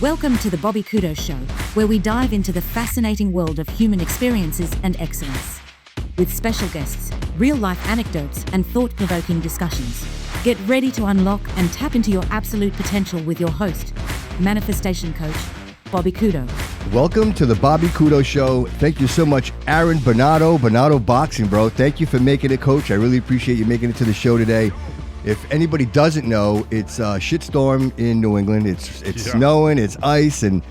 Welcome to the Bobby Kudo Show, where we dive into the fascinating world of human experiences and excellence. With special guests, real-life anecdotes, and thought-provoking discussions. Get ready to unlock and tap into your absolute potential with your host, manifestation coach, Bobby Kudo. Welcome to the Bobby Kudo Show. Thank you so much, Aaron Bernardo Boxing, bro. Thank you for making it, coach. I really appreciate you making it to the show today. If anybody doesn't know, it's a shitstorm in New England. It's snowing, it's ice, and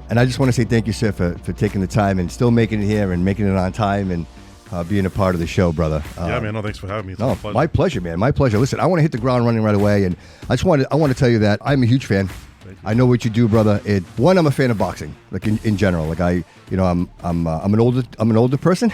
I just want to say thank you, sir, for taking the time and still making it here and making it on time and being a part of the show, brother. Man. No, thanks for having me. It's my pleasure, man. My pleasure. Listen, I want to hit the ground running right away, and I want to tell you that I'm a huge fan. I know what you do, brother. I'm a fan of boxing, like in general. Like I'm an older person.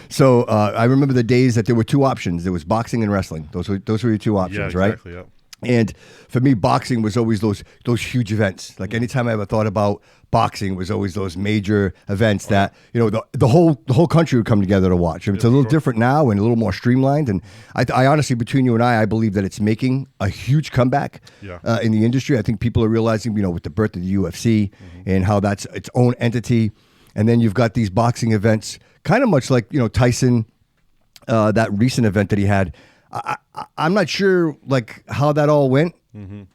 So I remember the days that there were two options. There was boxing and wrestling. Those were your two options, right? Exactly, yeah. And for me, boxing was always those huge events. Like anytime I ever thought about boxing, was always those major events that the whole country would come together to watch. And it's a little different now and a little more streamlined. And I honestly, between you and I believe that it's making a huge comeback in the industry. I think people are realizing, with the birth of the UFC and how that's its own entity. And then you've got these boxing events, kind of much like Tyson, that recent event that he had. I'm not sure like how that all went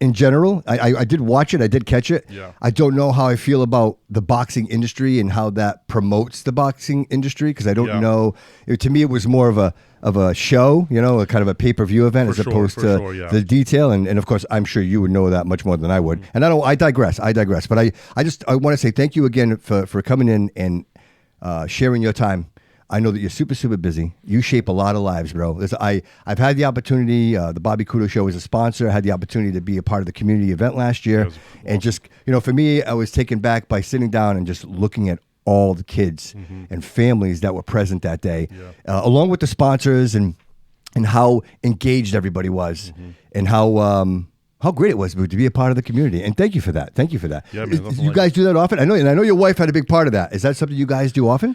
in general. I did watch it. I did catch it. Yeah. I don't know how I feel about the boxing industry and how that promotes the boxing industry because I don't know. To me, it was more of a show, a kind of a pay-per-view event opposed to the detail. And of course, I'm sure you would know that much more than I would. And I digress. But I want to say thank you again for coming in and sharing your time. I know that you're super, super busy. You shape a lot of lives, bro. I've had the opportunity, the Bobby Kudo Show is a sponsor. I had the opportunity to be a part of the community event last year. Awesome. And just, for me, I was taken back by sitting down and just looking at all the kids and families that were present that day, along with the sponsors and how engaged everybody was and how great it was to be a part of the community. And thank you for that. Yeah, man, you guys do that often? I know your wife had a big part of that. Is that something you guys do often?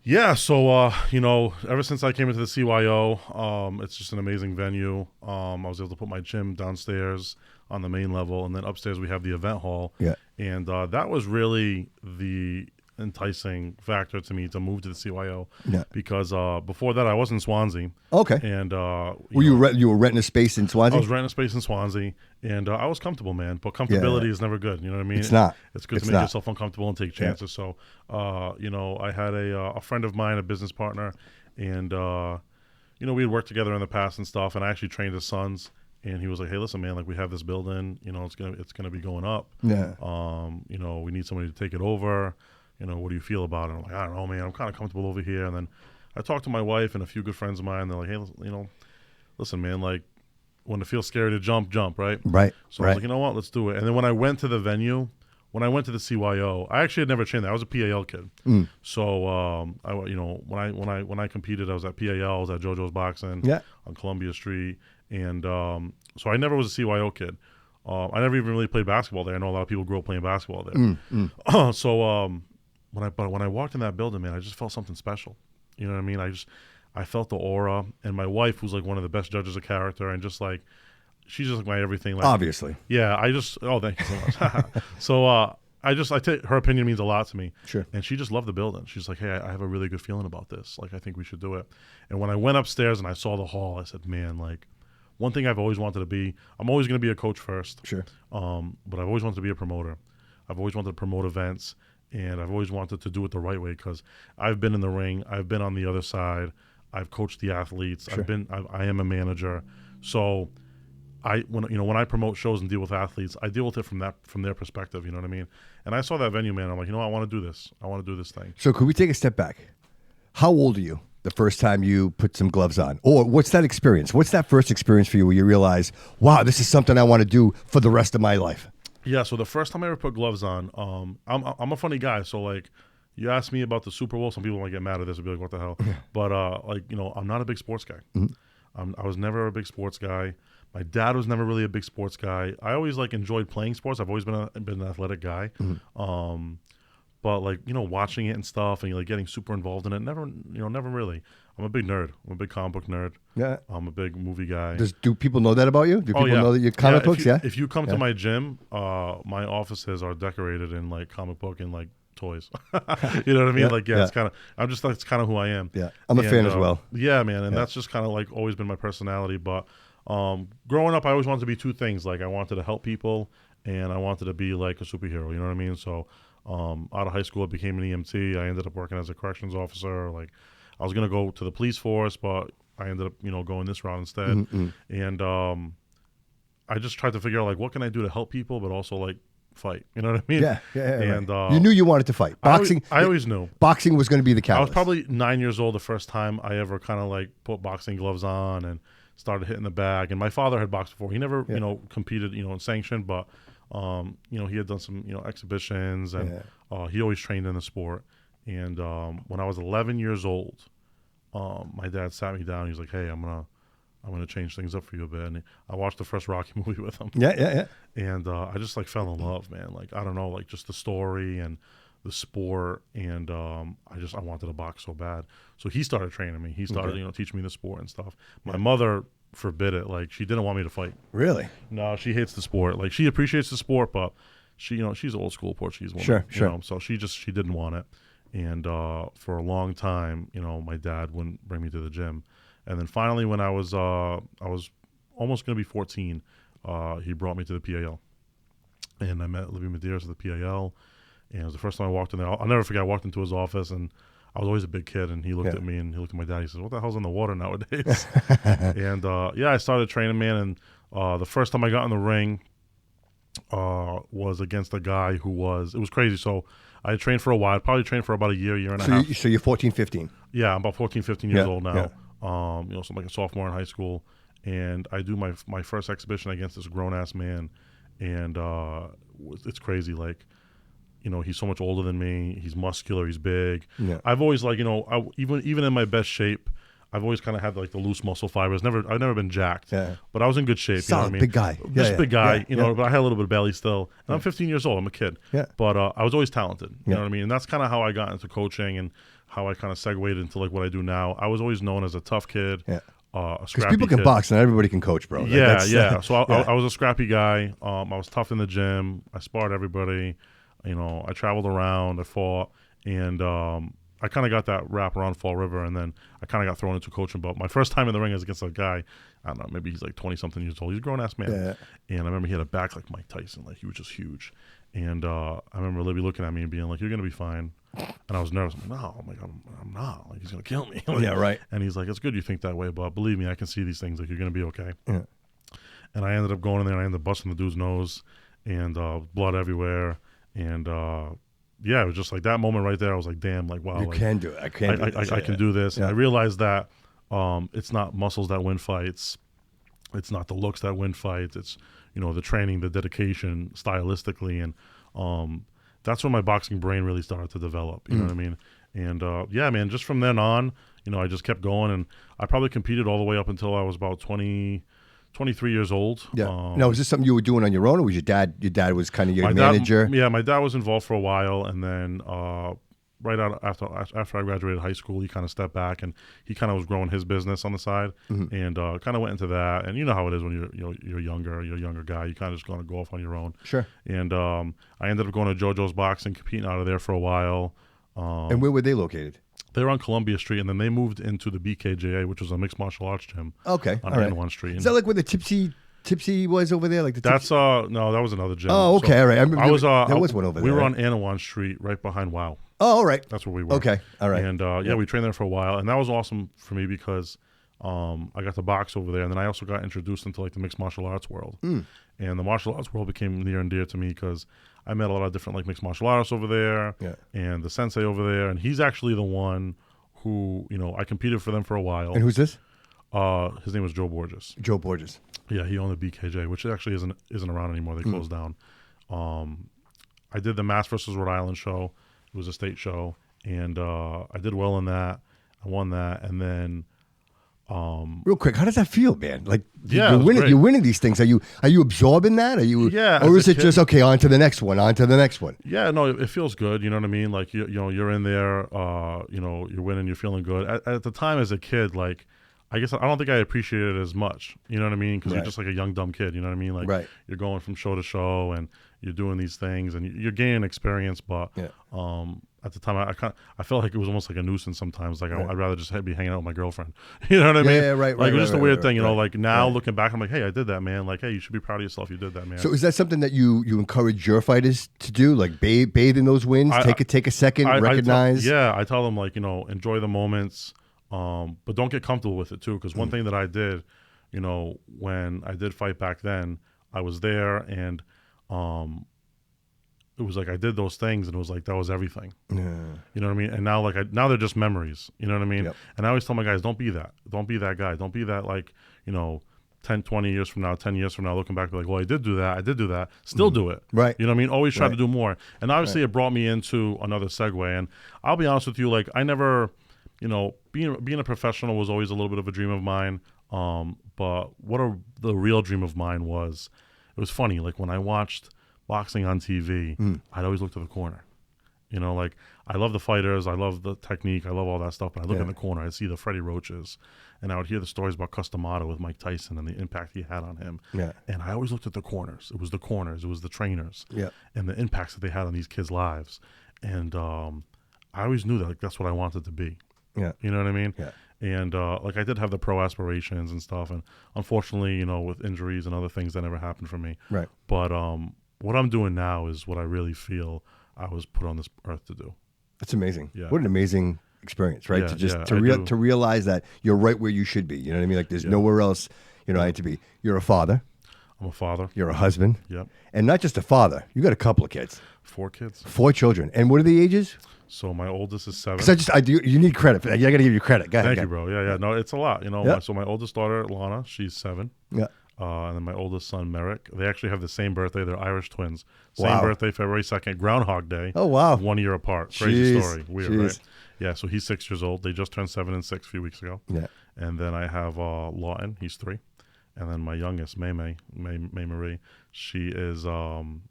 Yeah, so, ever since I came into the CYO, it's just an amazing venue. I was able to put my gym downstairs on the main level, and then upstairs we have the event hall. Yeah. And that was really the enticing factor to me to move to the CYO because before that I was in Swansea. Okay. And you were renting a space in Swansea? I was renting a space in Swansea, and I was comfortable, man. But comfortability is never good. You know what I mean? It's not. It's good to make yourself uncomfortable and take chances. So, I had a friend of mine, a business partner, and we had worked together in the past and stuff. And I actually trained his sons. And he was like, "Hey, listen, man. Like, we have this building. It's gonna be going up. Yeah. We need somebody to take it over. What do you feel about it?" I'm like, "I don't know, man. I'm kind of comfortable over here." And then I talked to my wife and a few good friends of mine. They're like, "Hey, listen, man. Like, when it feels scary to jump, right?" Right. So I was like, "You know what? Let's do it." And then when I went to the venue, when I went to the CYO, I actually had never trained there. I was a PAL kid. So when I competed, I was at PAL. I was at JoJo's Boxing on Columbia Street, and so I never was a CYO kid. I never even really played basketball there. I know a lot of people grew up playing basketball there. So when I walked in that building, man, I just felt something special. You know what I mean? I felt the aura, and my wife, who's like one of the best judges of character, and just like she's just like my everything. Like, obviously, yeah. Thank you so much. So I take her opinion means a lot to me. Sure. And she just loved the building. She's like, "Hey, I have a really good feeling about this. Like, I think we should do it." And when I went upstairs and I saw the hall, I said, "Man, like." One thing I've always wanted to be, I'm always going to be a coach first. Sure. But I've always wanted to be a promoter. I've always wanted to promote events, and I've always wanted to do it the right way because I've been in the ring. I've been on the other side. I've coached the athletes. Sure. I am a manager. So when I promote shows and deal with athletes, I deal with it from their perspective. You know what I mean? And I saw that venue, man. I'm like, I want to do this. I want to do this thing. So could we take a step back? How old are you the first time you put some gloves on? Or what's that experience? What's that first experience for you where you realize, wow, this is something I want to do for the rest of my life? Yeah, so the first time I ever put gloves on, I'm a funny guy. So, like, you ask me about the Super Bowl, some people might get mad at this and be like, what the hell? But, I'm not a big sports guy. I was never a big sports guy. My dad was never really a big sports guy. I always, enjoyed playing sports. I've always been an athletic guy. But watching it and stuff and getting super involved in it, never really. I'm a big nerd. I'm a big comic book nerd. Yeah. I'm a big movie guy. Do people know that about you? Do people know that you're comic books? If you come to my gym, my offices are decorated in like comic book and like toys. You know what I mean? It's kind of. I'm just like, it's kind of who I am. Yeah, I'm a fan as well. Yeah, man, and that's just kind of like always been my personality. But growing up, I always wanted to be two things. Like I wanted to help people, and I wanted to be like a superhero. You know what I mean? So out of high school, I became an EMT. I ended up working as a corrections officer. Like I was gonna go to the police force, but I ended up going this route instead. Mm-hmm. And I just tried to figure out like what can I do to help people, but also like fight. You know what I mean? Yeah. And you knew you wanted to fight. Boxing. I always knew boxing was going to be the catalyst. I was probably 9 years old the first time I ever kind of like put boxing gloves on and started hitting the bag. And my father had boxed before. He never competed in sanctioned, but he had done some exhibitions, and he always trained in the sport. And when I was 11 years old, my dad sat me down. He was like, "Hey, I'm gonna change things up for you a bit." And I watched the first Rocky movie with him. Yeah. And I just like fell in love, man. Like I don't know, like just the story and the sport, and I wanted to box so bad. So he started training me. He started teaching me the sport and stuff. My mother forbid it. Like she didn't want me to fight. Really? No, she hates the sport. Like she appreciates the sport, but she she's an old school Portuguese woman. Sure. So she didn't want it. And for a long time, my dad wouldn't bring me to the gym. And then finally, when I was almost going to be 14, he brought me to the PAL. And I met Libby Medeiros at the PAL. And it was the first time I walked in there. I'll never forget, I walked into his office, and I was always a big kid. And he looked at me, and he looked at my dad. He says, "What the hell's in the water nowadays?" And I started training, man. And the first time I got in the ring was against a guy it was crazy. So I trained for a while. Probably trained for about a year and a half. So you're 14, 15. Yeah, I'm about 14, 15 years old now. So I'm like a sophomore in high school, and I do my first exhibition against this grown ass man, and it's crazy. Like, he's so much older than me. He's muscular. He's big. Yeah. I've always even in my best shape, I've always kind of had like the loose muscle fibers. I've never been jacked. Yeah. But I was in good shape. Solid, you know what I mean? big guy. Just big guy. But I had a little bit of belly still. And I'm 15 years old. I'm a kid. Yeah. But I was always talented. You know what I mean? And that's kind of how I got into coaching and how I kind of segued into like what I do now. I was always known as a tough kid. Yeah. A scrappy people can kid. box and everybody can coach, bro. Yeah. So I was a scrappy guy. I was tough in the gym. I sparred everybody. I traveled around. I fought. And I kind of got that wrap around Fall River, and then I kind of got thrown into coaching. But my first time in the ring was against a guy, I don't know, maybe he's like 20-something years old. He's a grown-ass man. Yeah. And I remember he had a back like Mike Tyson. Like, he was just huge. And I remember Libby looking at me and being like, "You're going to be fine." And I was nervous. I'm like, "No, I'm not. Like, he's going to kill me." Like, yeah, right. And he's like, "It's good you think that way, but believe me, I can see these things. Like, you're going to be okay." Yeah. And I ended up going in there, and I ended up busting the dude's nose, and blood everywhere. And it was just like that moment right there. I was like, damn, like, wow. You can do it. I can do this. Yeah. And I realized that it's not muscles that win fights. It's not the looks that win fights. It's, the training, the dedication stylistically. And that's when my boxing brain really started to develop. You know what I mean? And man, just from then on, I just kept going. And I probably competed all the way up until I was about 23 years old. Yeah. Now, was this something you were doing on your own, or was your dad was kind of your manager? My dad was involved for a while, and then right after I graduated high school, he kind of stepped back, and he kind of was growing his business on the side, and kind of went into that. And you know how it is when you're a younger guy, you kind of just going to go off on your own. Sure. And I ended up going to JoJo's Boxing, competing out of there for a while. And where were they located? They were on Columbia Street, and then they moved into the BKJA, which was a mixed martial arts gym. Okay, on Anawan Street. Is that like where the Tipsy was over there? Like no, that was another gym. Oh, okay, all right. There was one over there. We were on Anawan Street, right behind WOW. Oh, all right. That's where we were. Okay, all right. And we trained there for a while, and that was awesome for me because I got to box over there, and then I also got introduced into like the mixed martial arts world. And the martial arts world became near and dear to me because I met a lot of different like mixed martial artists over there, and the sensei over there, and he's actually the one who, I competed for them for a while. And who's this? His name was Joe Borges. Joe Borges. Yeah, he owned the BKJ, which actually isn't around anymore. They closed down. I did the Mass versus Rhode Island show. It was a state show, and I did well in that. I won that, and then Real quick, how does that feel, man? Like Yeah, you're it was winning. great. You're winning these things. Are you absorbing that? Are you? Yeah, Or as is a it kid- just okay? On to the next one. On to the next one. Yeah, no, it feels good. You know what I mean? Like you know, you're in there. You know, you're winning. You're feeling good. At the time, as a kid, like I guess I don't think I appreciated it as much. You know what I mean? Because Right. you're just like a young dumb kid. You know what I mean? Like Right. you're going from show to show and you're doing these things and you're gaining experience. But Yeah. at the time, I felt like it was almost like a nuisance sometimes. Like Right. I'd rather just be hanging out with my girlfriend. You know what I mean? Yeah, right, Like right, it was just right, a weird right, thing. You know, right. like now Right. looking back, I'm like, hey, I did that, man. Like, hey, you should be proud of yourself. You did that, man. So is that something that you encourage your fighters to do? Like bathe in those wins, take a second, recognize. I tell them, like, you know, enjoy the moments, but don't get comfortable with it too. Because one thing that I did, you know, when I did fight back then, I was there and it was like I did those things and it was like that was everything. Yeah. You know what I mean? And now now they're just memories. You know what I mean? Yep. And I always tell my guys, don't be that. Don't be that guy. Don't be that, like, you know, 10, 20 years from now, 10 years from now, looking back, be like, well, I did do that. Still do it. Right. You know what I mean? Always try Right. to do more. And obviously it brought me into another segue. And I'll be honest with you, like I never, you know, being a professional was always a little bit of a dream of mine. But the real dream of mine was, it was funny. Like when I watched boxing on TV, I'd always look to the corner. You know, like I love the fighters, I love the technique, I love all that stuff. But I look in the corner, I'd see the Freddie Roaches, and I would hear the stories about Customato with Mike Tyson and the impact he had on him. Yeah. And I always looked at the corners. It was the corners, it was the trainers, Yeah. and the impacts that they had on these kids' lives. And I always knew that like that's what I wanted to be. Yeah. You know what I mean? Yeah. And like I did have the pro aspirations and stuff, and unfortunately, you know, with injuries and other things, that never happened for me. Right. But what I'm doing now is what I really feel I was put on this earth to do. That's amazing. Yeah. What an amazing experience, right? Yeah, to just yeah, to realize that you're right where you should be. You know what I mean? Like there's nowhere else, you know, I need to be. You're a father. I'm a father. You're a husband. Yep. And not just a father. You got a couple of kids. 4 kids. 4 children. And what are the ages? So my oldest is 7. Because you need credit for that. I got to give you credit. Go ahead. Thank you, bro. Yeah. No, it's a lot. You know. Yeah. So my oldest daughter, Lana, she's 7. Yeah. And then my oldest son, Merrick. They actually have the same birthday. They're Irish twins. Same Wow. birthday, February 2nd, Groundhog Day. Oh, wow. 1 year apart. Crazy Jeez. story. Weird, Jeez. right? Yeah, so he's 6 years old. They just turned 7 and 6 a few weeks ago. Yeah. And then I have Lawton. He's 3. And then my youngest, May Marie, she is 1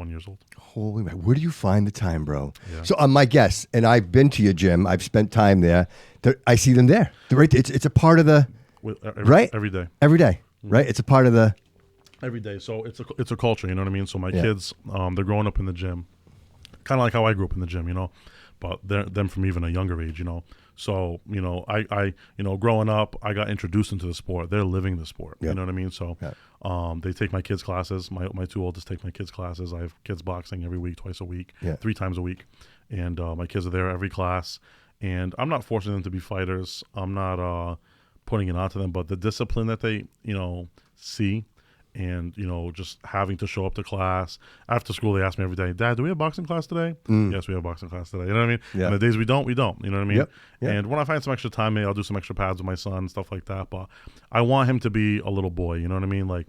year old. Holy man, where do you find the time, bro? Yeah. So my guess, and I've been to your gym. I've spent time there. I see them there. They're right. It's a part of the right Every day. every day, right? It's a part of the Every day. So it's a culture, you know what I mean? So my Yeah. kids, they're growing up in the gym, kind of like how I grew up in the gym, you know, but them from even a younger age, you know. So, you know, I growing up, I got introduced into the sport. They're living the sport, Yeah. you know what I mean? So Yeah. they take my kids' classes. My 2 oldest take my kids' classes. I have kids boxing every week, twice a week, Yeah. 3 times a week. And my kids are there every class. And I'm not forcing them to be fighters. I'm not putting it onto them, but the discipline that they, you know, see, and, you know, just having to show up to class. After school, they ask me every day, Dad, do we have boxing class today? Yes, we have boxing class today. You know what I mean? Yeah. And the days we don't, we don't. You know what I mean? Yep. Yeah. And when I find some extra time, maybe I'll do some extra pads with my son, stuff like that. But I want him to be a little boy. You know what I mean? Like,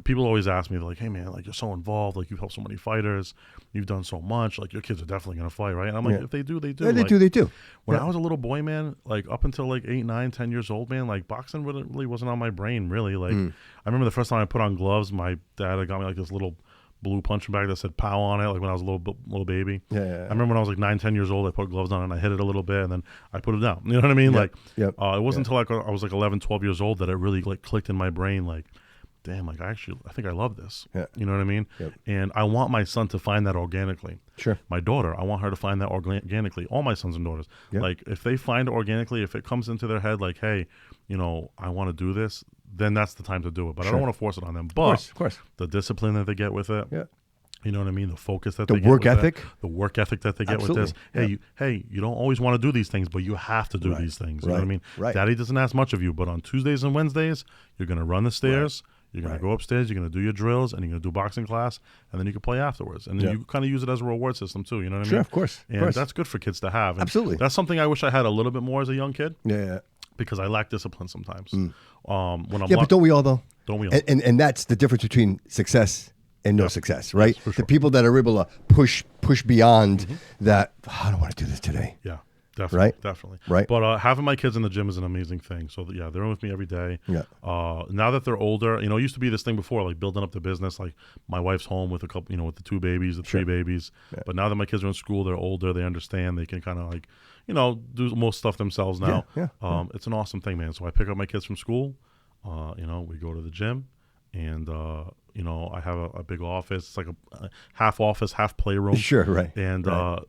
people always ask me, they're like, hey, man, like, you're so involved. Like, you've helped so many fighters. You've done so much. Like, your kids are definitely going to fight, right? And I'm like, Yeah. if they do, they do. Yeah, they Like, do. They do. When Yeah. I was a little boy, man, like up until like 8, 9, 10 years old, man, like boxing really wasn't on my brain, really. Like I remember the first time I put on gloves, my dad had got me like this little blue punching bag that said "POW" on it, like when I was a little baby. Yeah. I remember when I was like 9, 10 years old, I put gloves on and I hit it a little bit and then I put it down. You know what I mean? Yep. Like Yep. it wasn't until like I was like 11, 12 years old that it really like clicked in my brain, like, damn, like I think I love this. Yeah. You know what I mean? Yep. And I want my son to find that organically. Sure. My daughter, I want her to find that organically. All my sons and daughters. Yep. Like if they find it organically, if it comes into their head like, hey, you know, I want to do this, then that's the time to do it. But I Sure. don't want to force it on them. But Of course. the discipline that they get with it, Yeah. you know what I mean? The focus that The they get work with ethic. it, the work ethic that they get Absolutely. with this. Hey, you don't always want to do these things, but you have to do Right. these things. You know Right. what I mean? Right. Daddy doesn't ask much of you, but on Tuesdays and Wednesdays, you're going to run the stairs. You're going Right. to go upstairs, you're going to do your drills, and you're going to do boxing class, and then you can play afterwards. And then Yeah. you kind of use it as a reward system too, you know what I Sure, mean? of course. Of And course. that's good for kids to have. And Absolutely. That's something I wish I had a little bit more as a young kid Yeah. because I lack discipline sometimes. When I'm Yeah, but don't we all though? don't we all? And that's the difference between success and no Yep. success, right? Yes, for The sure. people that are able to push beyond that. "Oh, I don't want to do this today. Yeah, Definitely. Right. But having my kids in the gym is an amazing thing. So yeah, they're in with me every day. Yeah. Now that they're older, it used to be this thing before, like building up the business. Like my wife's home with a couple, with the 2 babies, the 3 babies. Yeah. But now that my kids are in school, they're older. They understand. They can kind of like, do most stuff themselves now. It's an awesome thing, man. So I pick up my kids from school. We go to the gym, and I have a big office. It's like a half office, half playroom. Sure, right. And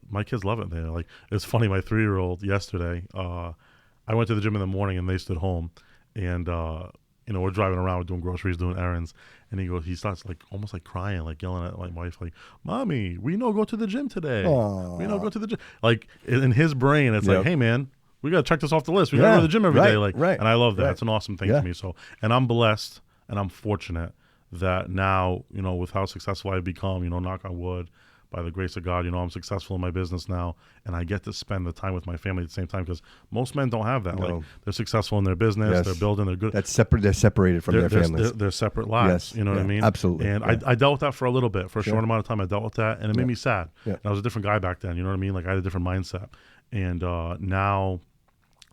my kids love it. They're like, it's funny. My 3-year-old yesterday, I went to the gym in the morning, and they stood home, and we're driving around, we're doing groceries, doing errands, and he starts like almost like crying, like yelling at my wife, like, "Mommy, we no go to the gym today. Aww. We no go to the gym." Like in his brain, it's like, "Hey, man, we gotta check this off the list. We gotta go to the gym every day." Like, and I love that. It's an awesome thing to me. So, and I'm blessed and I'm fortunate that now, with how successful I've become, knock on wood, by the grace of God, I'm successful in my business now, and I get to spend the time with my family at the same time, because most men don't have that. No. Like, they're successful in their business, they're building, they're good. That's separate. They're separated from their families. They're separate lives. You know what I mean? Absolutely. And I dealt with that for a little bit, for a short amount of time. I dealt with that, and it made me sad. And I was a different guy back then. You know what I mean? Like, I had a different mindset. And now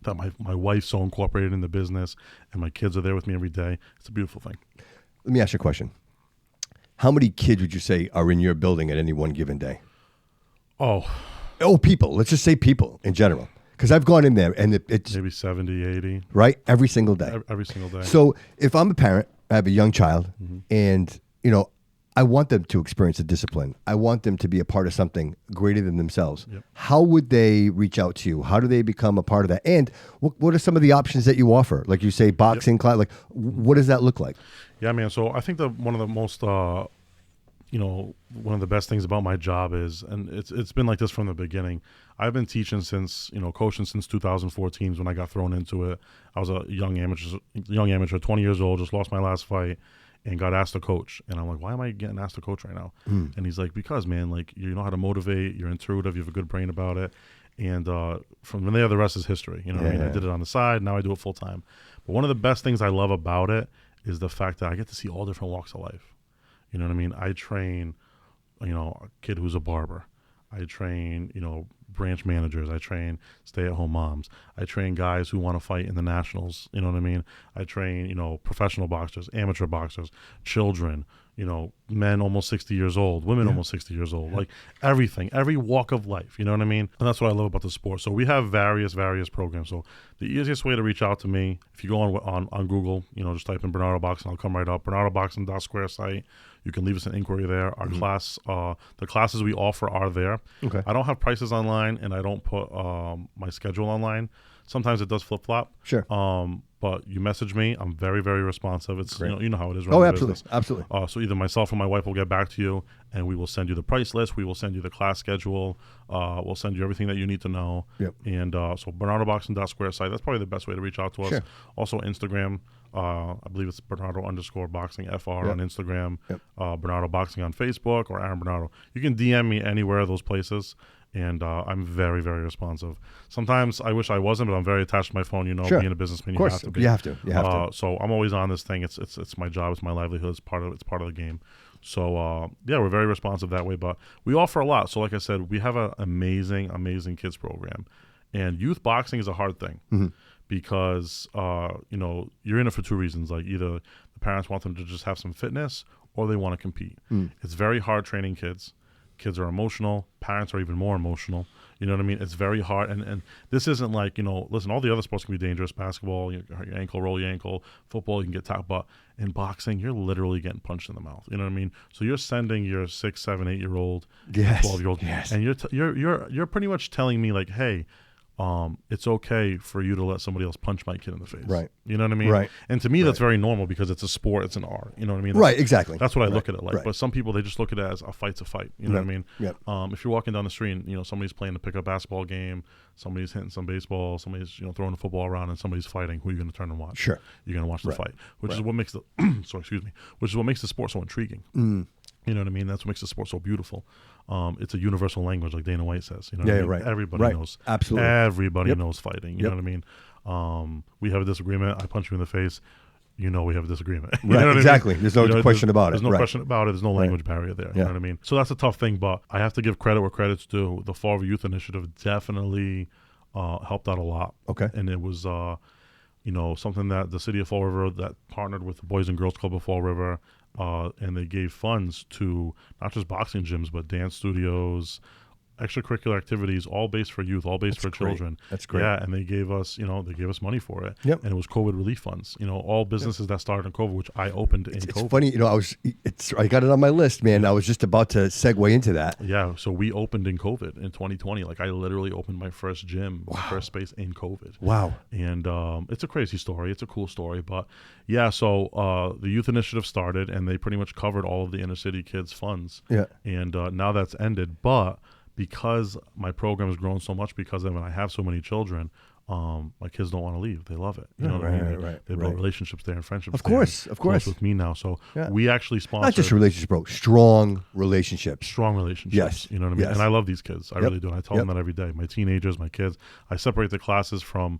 that my wife's so incorporated in the business, and my kids are there with me every day, it's a beautiful thing. Let me ask you a question. How many kids would you say are in your building at any one given day? Oh, people. Let's just say people in general. Because I've gone in there and it's... maybe 70, 80. Right? Every single day. Every single day. So if I'm a parent, I have a young child, and, I want them to experience a discipline. I want them to be a part of something greater than themselves. Yep. How would they reach out to you? How do they become a part of that? And what are some of the options that you offer? Like you say, boxing class. Like, what does that look like? Yeah, man. So I think that one of the most, one of the best things about my job is, and it's been like this from the beginning. I've been teaching since, coaching since 2014 when I got thrown into it. I was a young amateur, 20 years old, just lost my last fight, and got asked to coach. And I'm like, why am I getting asked to coach right now? And he's like, because, man, like, you know how to motivate, you're intuitive, you have a good brain about it. And from there, the rest is history. You know what I mean? I did it on the side, now I do it full time. But one of the best things I love about it is the fact that I get to see all different walks of life. You know what I mean? I train, a kid who's a barber. I train, branch managers. I train stay-at-home moms. I train guys who want to fight in the nationals. You know what I mean? I train, professional boxers, amateur boxers, children, men almost 60 years old, women almost 60 years old, like everything, every walk of life. You know what I mean? And that's what I love about the sport. So we have various programs. So the easiest way to reach out to me, if you go on Google, just type in Bernardo Boxing, I'll come right up. BernardoBoxing.square site. You can leave us an inquiry there. Our class, the classes we offer are there. Okay. I don't have prices online, and I don't put my schedule online. Sometimes it does flip-flop. Sure. But you message me. I'm very, very responsive. It's you know how it is. Oh, absolutely. Absolutely. So either myself or my wife will get back to you, and we will send you the price list. We will send you the class schedule. We'll send you everything that you need to know. Yep. And so BernardoBoxing.square site. That's probably the best way to reach out to us. Sure. Also Instagram. I believe it's Bernardo_boxing FR on Instagram. Yep. Bernardo Boxing on Facebook, or Aaron Bernardo. You can DM me anywhere of those places. And I'm very, very responsive. Sometimes I wish I wasn't, but I'm very attached to my phone. Being a businessman, you have to be. You have to. So I'm always on this thing. It's my job. It's my livelihood. It's part of the game. So we're very responsive that way. But we offer a lot. So like I said, we have an amazing kids program, and youth boxing is a hard thing because you're in it for 2 reasons. Like, either the parents want them to just have some fitness, or they want to compete. It's very hard training kids. Kids are emotional. Parents are even more emotional. You know what I mean? It's very hard. And this isn't like, listen, all the other sports can be dangerous. Basketball, your ankle, roll your ankle. Football, you can get tapped. But in boxing, you're literally getting punched in the mouth. You know what I mean? So you're sending your 6, 7, 8-year-old, 12-year-old. Yes. And you're pretty much telling me, like, hey, it's okay for you to let somebody else punch my kid in the face. Right. You know what I mean? Right. And to me, that's very normal, because it's a sport. It's an art. You know what I mean? Right. Exactly. That's what I look at it like. Right. But some people, they just look at it as a fight's a fight. You know what I mean? Yep. If you're walking down the street and, somebody's playing a pickup basketball game, somebody's hitting some baseball, somebody's, throwing the football around, and somebody's fighting, who are you going to turn and watch? Sure. You're going to watch the fight, which is what makes the, which is what makes the sport so intriguing. You know what I mean? That's what makes the sport so beautiful. It's a universal language, like Dana White says. You know what I mean? Right. Everybody knows. Absolutely. Everybody knows fighting. You know what I mean? We have a disagreement. I punch you in the face. We have a disagreement. You know what exactly. I mean? There's no question about it. There's no question about it. There's no language barrier there. You know what I mean? So that's a tough thing, but I have to give credit where credit's due. The Fall of Youth Initiative definitely helped out a lot. Okay. And it was, something that the city of Fall River that partnered with the Boys and Girls Club of Fall River, and they gave funds to not just boxing gyms, but dance studios, extracurricular activities, all based for youth, all based for children. That's great. Yeah, and they gave us, they gave us money for it. Yep. And it was COVID relief funds. All businesses that started in COVID, which I opened in COVID. It's funny, I got it on my list, man. I was just about to segue into that. Yeah, so we opened in COVID in 2020. Like, I literally opened my first gym, my first space in COVID. Wow. And it's a crazy story. It's a cool story. But yeah, so the youth initiative started, and they pretty much covered all of the inner city kids' funds. Yeah. And now that's ended. But because my program has grown so much, because of it, I have so many children, my kids don't want to leave. They love it. You know what I mean? They build relationships there and friendships. Of course. Close with me now. So we actually sponsor not just relationships, bro. Strong relationships. Strong relationships. Yes. You know what I mean? Yes. And I love these kids. I really do. And I tell them that every day. My teenagers, my kids. I separate the classes from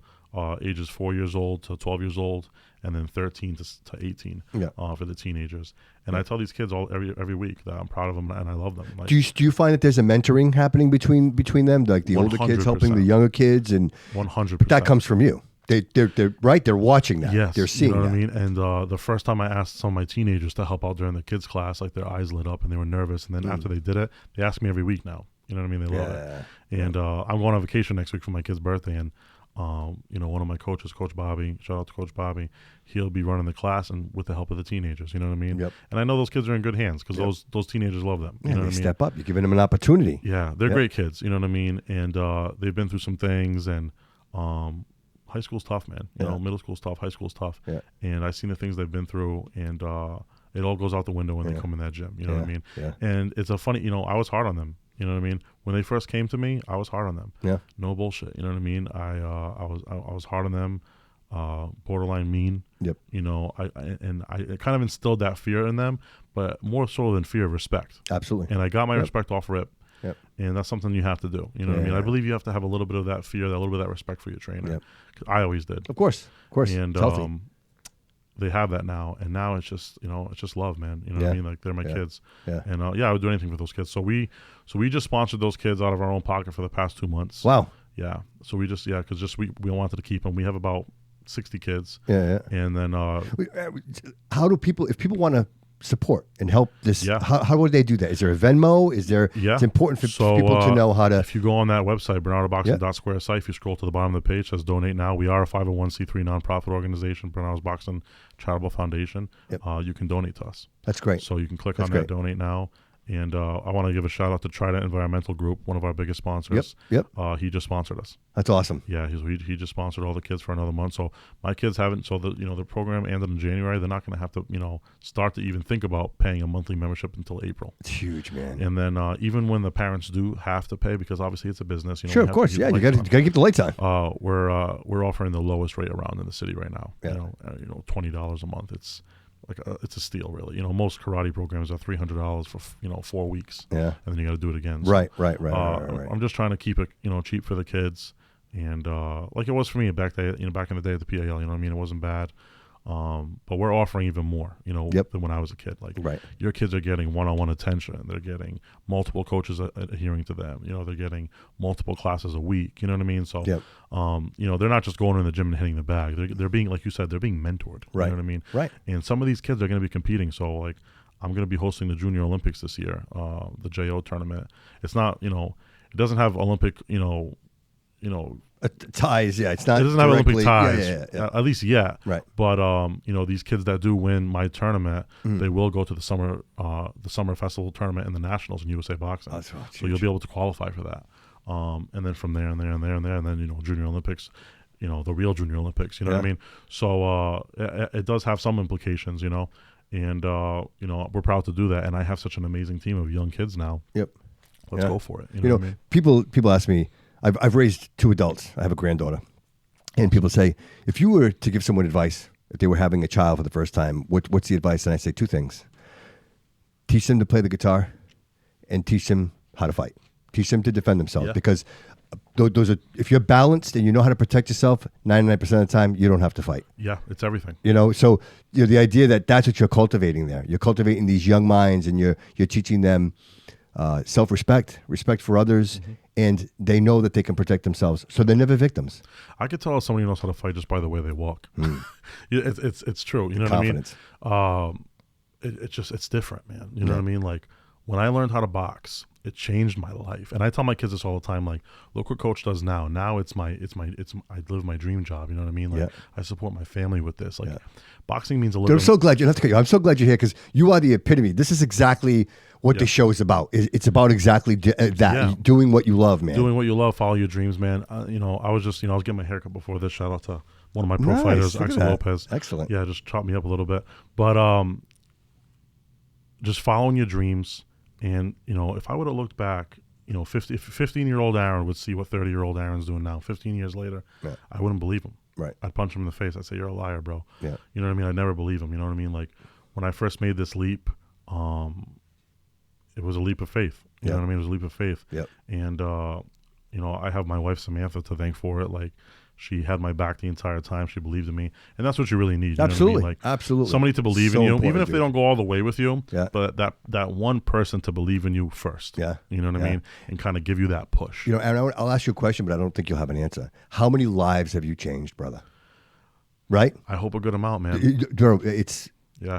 ages 4 years old to 12 years old, and then 13 to 18 for the teenagers. And I tell these kids every week that I'm proud of them and I love them. Like, do you find that there's a mentoring happening between them, like the older kids helping the younger kids, and 100%? That comes from you. They're right. They're watching that. Yes, they're seeing you know what that. I mean. And the first time I asked some of my teenagers to help out during the kids class, like, their eyes lit up and they were nervous. And then after they did it, they ask me every week now. You know what I mean? They love it. And I'm going on vacation next week for my kid's birthday, and one of my coaches, Coach Bobby, shout out to Coach Bobby, he'll be running the class and with the help of the teenagers, you know what I mean? Yep. And I know those kids are in good hands because those teenagers love them. You know what I mean? Step up. You're giving them an opportunity. Yeah, they're great kids, you know what I mean? And they've been through some things, and high school's tough, man. You know, middle school's tough, high school's tough. Yeah. And I've seen the things they've been through, and it all goes out the window when they come in that gym, you know what I mean? Yeah. And it's a funny, I was hard on them. You know what I mean? When they first came to me, I was hard on them. Yeah. No bullshit. You know what I mean? I was hard on them, borderline mean. Yep. I kind of instilled that fear in them, but more so than fear, respect. Absolutely. And I got my respect off rip. Yep. And that's something you have to do. You know what I mean? I believe you have to have a little bit of that fear, a little bit of that respect for your trainer. Yep. I always did. Of course. And they have that now, and now it's just love, man. You know what I mean? Like, they're my kids. Yeah. And I would do anything for those kids. So we just sponsored those kids out of our own pocket for the past 2 months. Wow. Yeah. So we just because we wanted to keep them. We have about 60 kids. Yeah. And then how do people, if people want to support and help this, how would they do that? Is there a Venmo? Is there? Yeah. It's important for people to know how to. If you go on that website, bernardoboxing.square site, if you scroll to the bottom of the page, it says donate now. We are a 501c3 nonprofit organization, Bernardo's Boxing Charitable Foundation. Yep. You can donate to us. That's great. So you can click on that donate now. And I want to give a shout out to Trident Environmental Group, one of our biggest sponsors. Yep. He just sponsored us. That's awesome. Yeah, he just sponsored all the kids for another month. So my kids haven't. So the program ended in January. They're not going to have to start to even think about paying a monthly membership until April. It's huge, man. And then even when the parents do have to pay, because obviously it's a business. Sure, of course. Yeah, you got to keep the lights on. We're offering the lowest rate around in the city right now. Yeah. $20 a month. It's like it's a steal, really. Most karate programs are $300 for 4 weeks. Yeah, and then you got to do it again. So, right. I'm just trying to keep it cheap for the kids, and like it was for me back in the day at the PAL. You know what I mean? It wasn't bad. But we're offering even more, than when I was a kid. Like, your kids are getting one-on-one attention. They're getting multiple coaches adhering to them. They're getting multiple classes a week. You know what I mean? So, they're not just going in the gym and hitting the bag. They're being, like you said, they're being mentored. Right. You know what I mean? Right. And some of these kids are going to be competing. So, like, I'm going to be hosting the Junior Olympics this year, the JO tournament. It's not, it doesn't have Olympic, ties, yeah. It's not. It doesn't have Olympic ties, yeah. At least yet. Right. But these kids that do win my tournament, they will go to the summer festival tournament and the nationals in USA Boxing. Oh, so you'll be able to qualify for that. And then from there and there and there and there, and then Junior Olympics, the real Junior Olympics. You know what I mean? So it does have some implications, and we're proud to do that. And I have such an amazing team of young kids now. Yep. Let's go for it. You know what I mean? People ask me. I've raised 2 adults. I have a granddaughter. And people say, if you were to give someone advice, if they were having a child for the first time, what's the advice? And I say 2 things. Teach them to play the guitar and teach them how to fight. Teach them to defend themselves. Yeah. Because those are, if you're balanced and you know how to protect yourself, 99% of the time, you don't have to fight. Yeah, it's everything. So the idea that's what you're cultivating there. You're cultivating these young minds, and you're teaching them self-respect, respect for others, and they know that they can protect themselves. So they're never victims. I could tell if somebody knows how to fight just by the way they walk. It's true. You know Confidence. what I mean? It's different, man. You know what I mean? Like when I learned how to box, it changed my life. And I tell my kids this all the time, like, look what coach does now. Now I live my dream job. You know what I mean? Like I support my family with this. Like boxing means a little I'm so glad you're I'm so glad you're here, because you are the epitome. This is exactly what the show is about. It's about exactly that, doing what you love, man. Doing what you love, follow your dreams, man. You know, I was getting my haircut before this. Shout out to one of my pro fighters, Axel Lopez. Excellent. Yeah, just chopped me up a little bit. But just following your dreams. And, you know, if I would have looked back, you know, 15-year-old Aaron would see what 30-year-old Aaron's doing now. 15 years later, I wouldn't believe him. Right. I'd punch him in the face. I'd say, you're a liar, bro. Yeah. You know what I mean? I'd never believe him. You know what I mean? Like, when I first made this leap, it was a leap of faith. You know what I mean? It was a leap of faith. Yep. And, you know, I have my wife, Samantha, to thank for it. Like, she had my back the entire time. She believed in me. And that's what you really need. You Absolutely. know what I mean? Like, Absolutely. Somebody to believe in you, even if they don't go all the way with you, but that one person to believe in you first. Yeah. You know what I mean? And kind of give you that push. You know, and I'll ask you a question, but I don't think you'll have an answer. How many lives have you changed, brother? Right? I hope a good amount, man. It's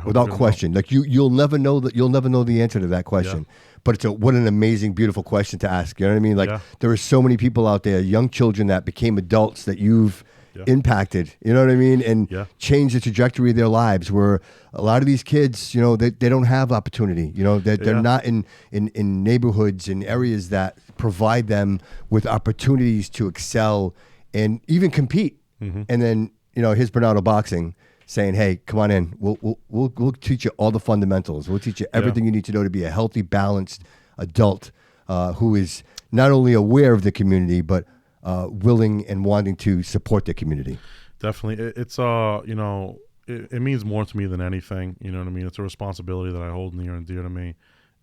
without question. Like you'll never know the answer to that question. Yeah. But what an amazing, beautiful question to ask. You know what I mean? Like there are so many people out there, young children that became adults that you've impacted. You know what I mean? And changed the trajectory of their lives. Where a lot of these kids, you know, they don't have opportunity. You know, they're not in neighborhoods and areas that provide them with opportunities to excel and even compete. Mm-hmm. And then, you know, here's Bernardo Boxing saying, hey, come on in. We'll teach you all the fundamentals. We'll teach you everything you need to know to be a healthy, balanced adult who is not only aware of the community, but willing and wanting to support the community. Definitely. It's, you know, it means more to me than anything. You know what I mean? It's a responsibility that I hold near and dear to me.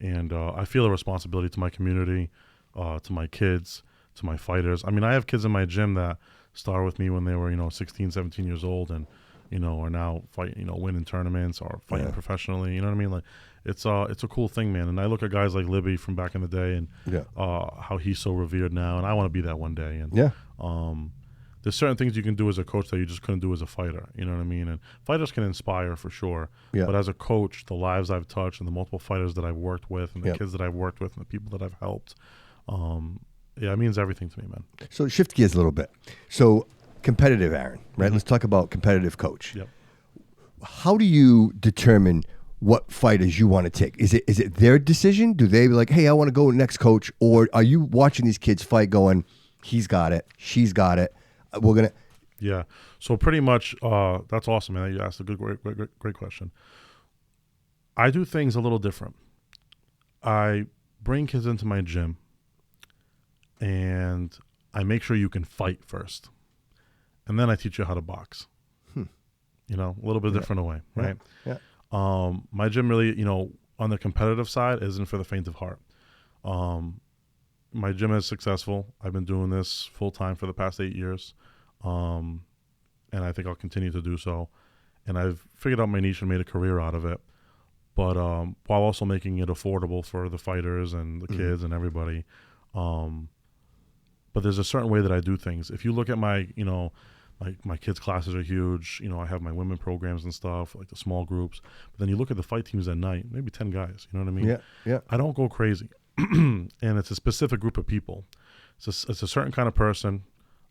And I feel a responsibility to my community, to my kids, to my fighters. I mean, I have kids in my gym that started with me when they were, you know, 16, 17 years old and, you know, are now fighting, you know, winning tournaments or fighting professionally. You know what I mean? Like, it's a cool thing, man. And I look at guys like Libby from back in the day and how he's so revered now. And I want to be that one day. And there's certain things you can do as a coach that you just couldn't do as a fighter. You know what I mean? And fighters can inspire for sure. Yeah. But as a coach, the lives I've touched and the multiple fighters that I've worked with and the kids that I've worked with and the people that I've helped, it means everything to me, man. So shift gears a little bit. So competitive Aaron, right? Mm-hmm. Let's talk about competitive coach. Yep. How do you determine what fighters you want to take? Is it their decision? Do they be like, hey, I want to go next coach? Or are you watching these kids fight going, he's got it, she's got it, we're going to... Yeah. So pretty much, that's awesome, man. You asked a great question. I do things a little different. I bring kids into my gym and I make sure you can fight first. And then I teach you how to box. You know, a little bit different way, right? Yeah. My gym really, you know, on the competitive side isn't for the faint of heart. My gym is successful. I've been doing this full time for the past 8 years. And I think I'll continue to do so. And I've figured out my niche and made a career out of it. But while also making it affordable for the fighters and the kids and everybody. But there's a certain way that I do things. If you look at my, you know, like my kids' classes are huge. You know, I have my women programs and stuff, like the small groups. But then you look at the fight teams at night, maybe 10 guys. You know what I mean? Yeah. I don't go crazy. And it's a specific group of people. It's a certain kind of person,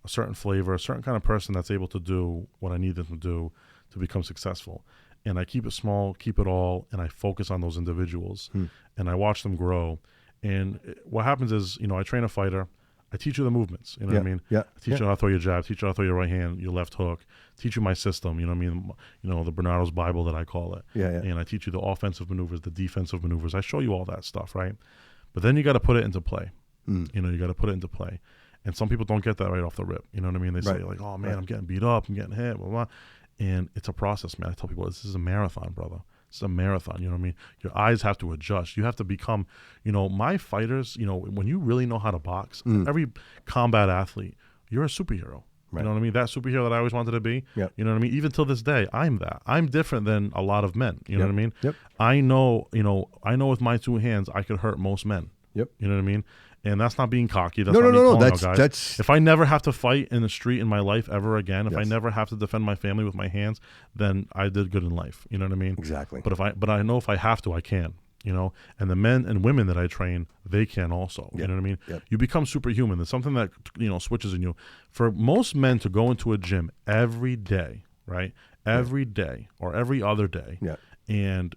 a certain flavor, a certain kind of person that's able to do what I need them to do to become successful. And I keep it small, keep it all, and I focus on those individuals. And I watch them grow. And what happens is, you know, I train a fighter. I teach you the movements, you know what I mean? Yeah. I teach you how to throw your jab, teach you how to throw your right hand, your left hook, teach you my system, you know what I mean? You know, the Bernardo's Bible that I call it. Yeah. And I teach you the offensive maneuvers, the defensive maneuvers. I show you all that stuff, right? But then you got to put it into play. You know, you got to put it into play. And some people don't get that right off the rip. You know what I mean? They say like, oh man, I'm getting beat up, I'm getting hit, blah, blah. And it's a process, man. I tell people, this is a marathon, brother. It's a marathon, you know what I mean? Your eyes have to adjust. You have to become, you know, my fighters, you know, when you really know how to box, every combat athlete, you're a superhero. Right. You know what I mean? That superhero that I always wanted to be, you know what I mean? Even till this day, I'm that. I'm different than a lot of men, you know what I mean? I know, you know, with my two hands, I could hurt most men. Yep. You know what I mean? And that's not being cocky. That's No, not no, me no, no. calling out That's guys. that's If I never have to fight in the street in my life ever again, if I Yes. never have to defend my family with my hands, then I did good in life. You know what I mean? exactly. But I know if I have to, I can. You know, and the men and women that I train, they can also. You Yep. know what I mean? Yep. You become superhuman. There's something that switches in you. For most men to go into a gym every day, right? Every day or every other day, Yeah. and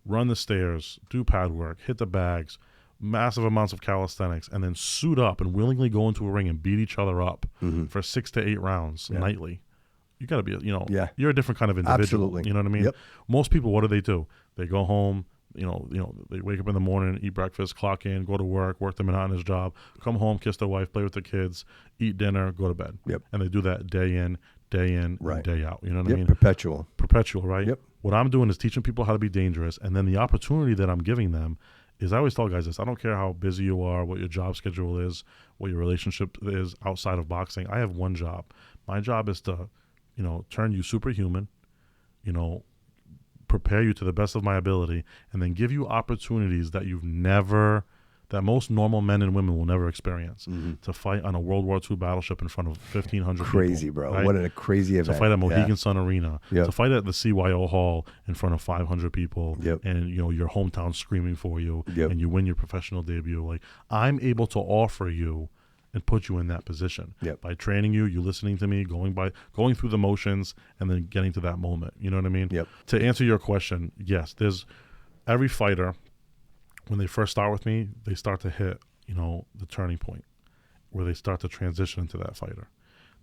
run the stairs, do pad work, hit the bags, massive amounts of calisthenics, and then suit up and willingly go into a ring and beat each other up for 6 to 8 rounds nightly. You got to be, Yeah. you're a different kind of individual. Absolutely. You know what I mean? Yep. Most people, what do? They go home. They wake up in the morning, eat breakfast, clock in, go to work the monotonous job, come home, kiss their wife, play with the kids, eat dinner, go to bed. Yep. And they do that day in, Right. and day out. You know what I Yep. mean? Perpetual. Perpetual, right? Yep. What I'm doing is teaching people how to be dangerous, and then the opportunity that I'm giving them is, I always tell guys this: I don't care how busy you are, what your job schedule is, what your relationship is outside of boxing. I have one job. My job is to, turn you superhuman, prepare you to the best of my ability, and then give you opportunities that that most normal men and women will never experience, to fight on a World War II battleship in front of 1,500 Crazy, people, bro. right? What a crazy event. To fight at Mohegan Sun Arena, Yep. to fight at the CYO Hall in front of 500 people, Yep. and your hometown screaming for you, Yep. and you win your professional debut. Like, I'm able to offer you and put you in that position by training you listening to me, going through the motions, and then getting to that moment. You know what I mean? Yep. To answer your question, yes, there's every fighter, when they first start with me, they start to hit the turning point where they start to transition into that fighter.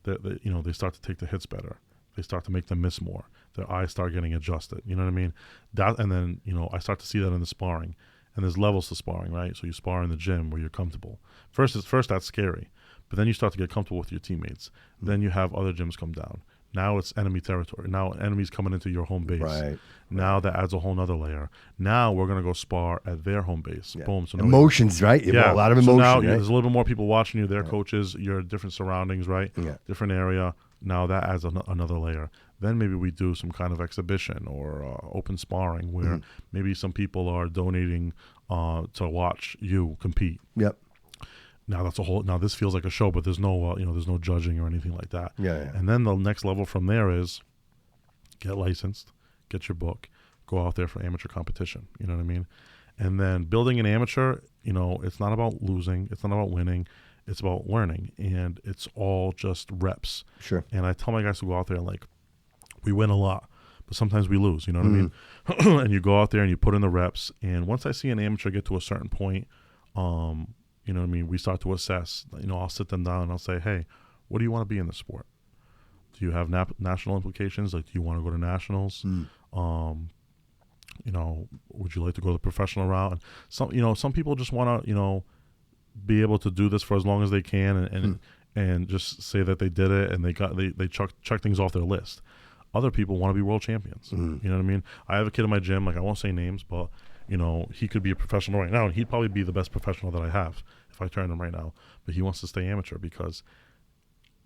They start to take the hits better. They start to make them miss more. Their eyes start getting adjusted. You know what I mean? And then I start to see that in the sparring. And there's levels to sparring, right? So you spar in the gym where you're comfortable. First that's scary, but then you start to get comfortable with your teammates. Then you have other gyms come down. Now it's enemy territory. Now enemies coming into your home base. Right. Now that adds a whole nother layer. Now we're gonna go spar at their home base. Yeah. Boom. So now Emotions, right? yeah, A lot of so emotion. now right? there's a little bit more people watching you. They're coaches. You're different surroundings, right? Yeah. Different area. Now that adds another layer. Then maybe we do some kind of exhibition or open sparring where maybe some people are donating to watch you compete. Yep. Now now this feels like a show, but there's no there's no judging or anything like that. Yeah. And then the next level from there is get licensed, get your book, go out there for amateur competition. You know what I mean? And then building an amateur, it's not about losing, it's not about winning, it's about learning, and it's all just reps. Sure. And I tell my guys to go out there and we win a lot, but sometimes we lose. You know what I mean? And you go out there and you put in the reps. And once I see an amateur get to a certain point, you know what I mean, we start to assess. I'll sit them down and I'll say, hey, what do you want to be in the sport? Do you have national implications? Like, do you want to go to nationals? Would you like to go the professional route? And some people just want to, be able to do this for as long as they can and just say that they did it and they check things off their list. Other people want to be world champions. You know what I mean? I have a kid in my gym, I won't say names, but he could be a professional right now, and he'd probably be the best professional that I have if I turned him right now. But he wants to stay amateur because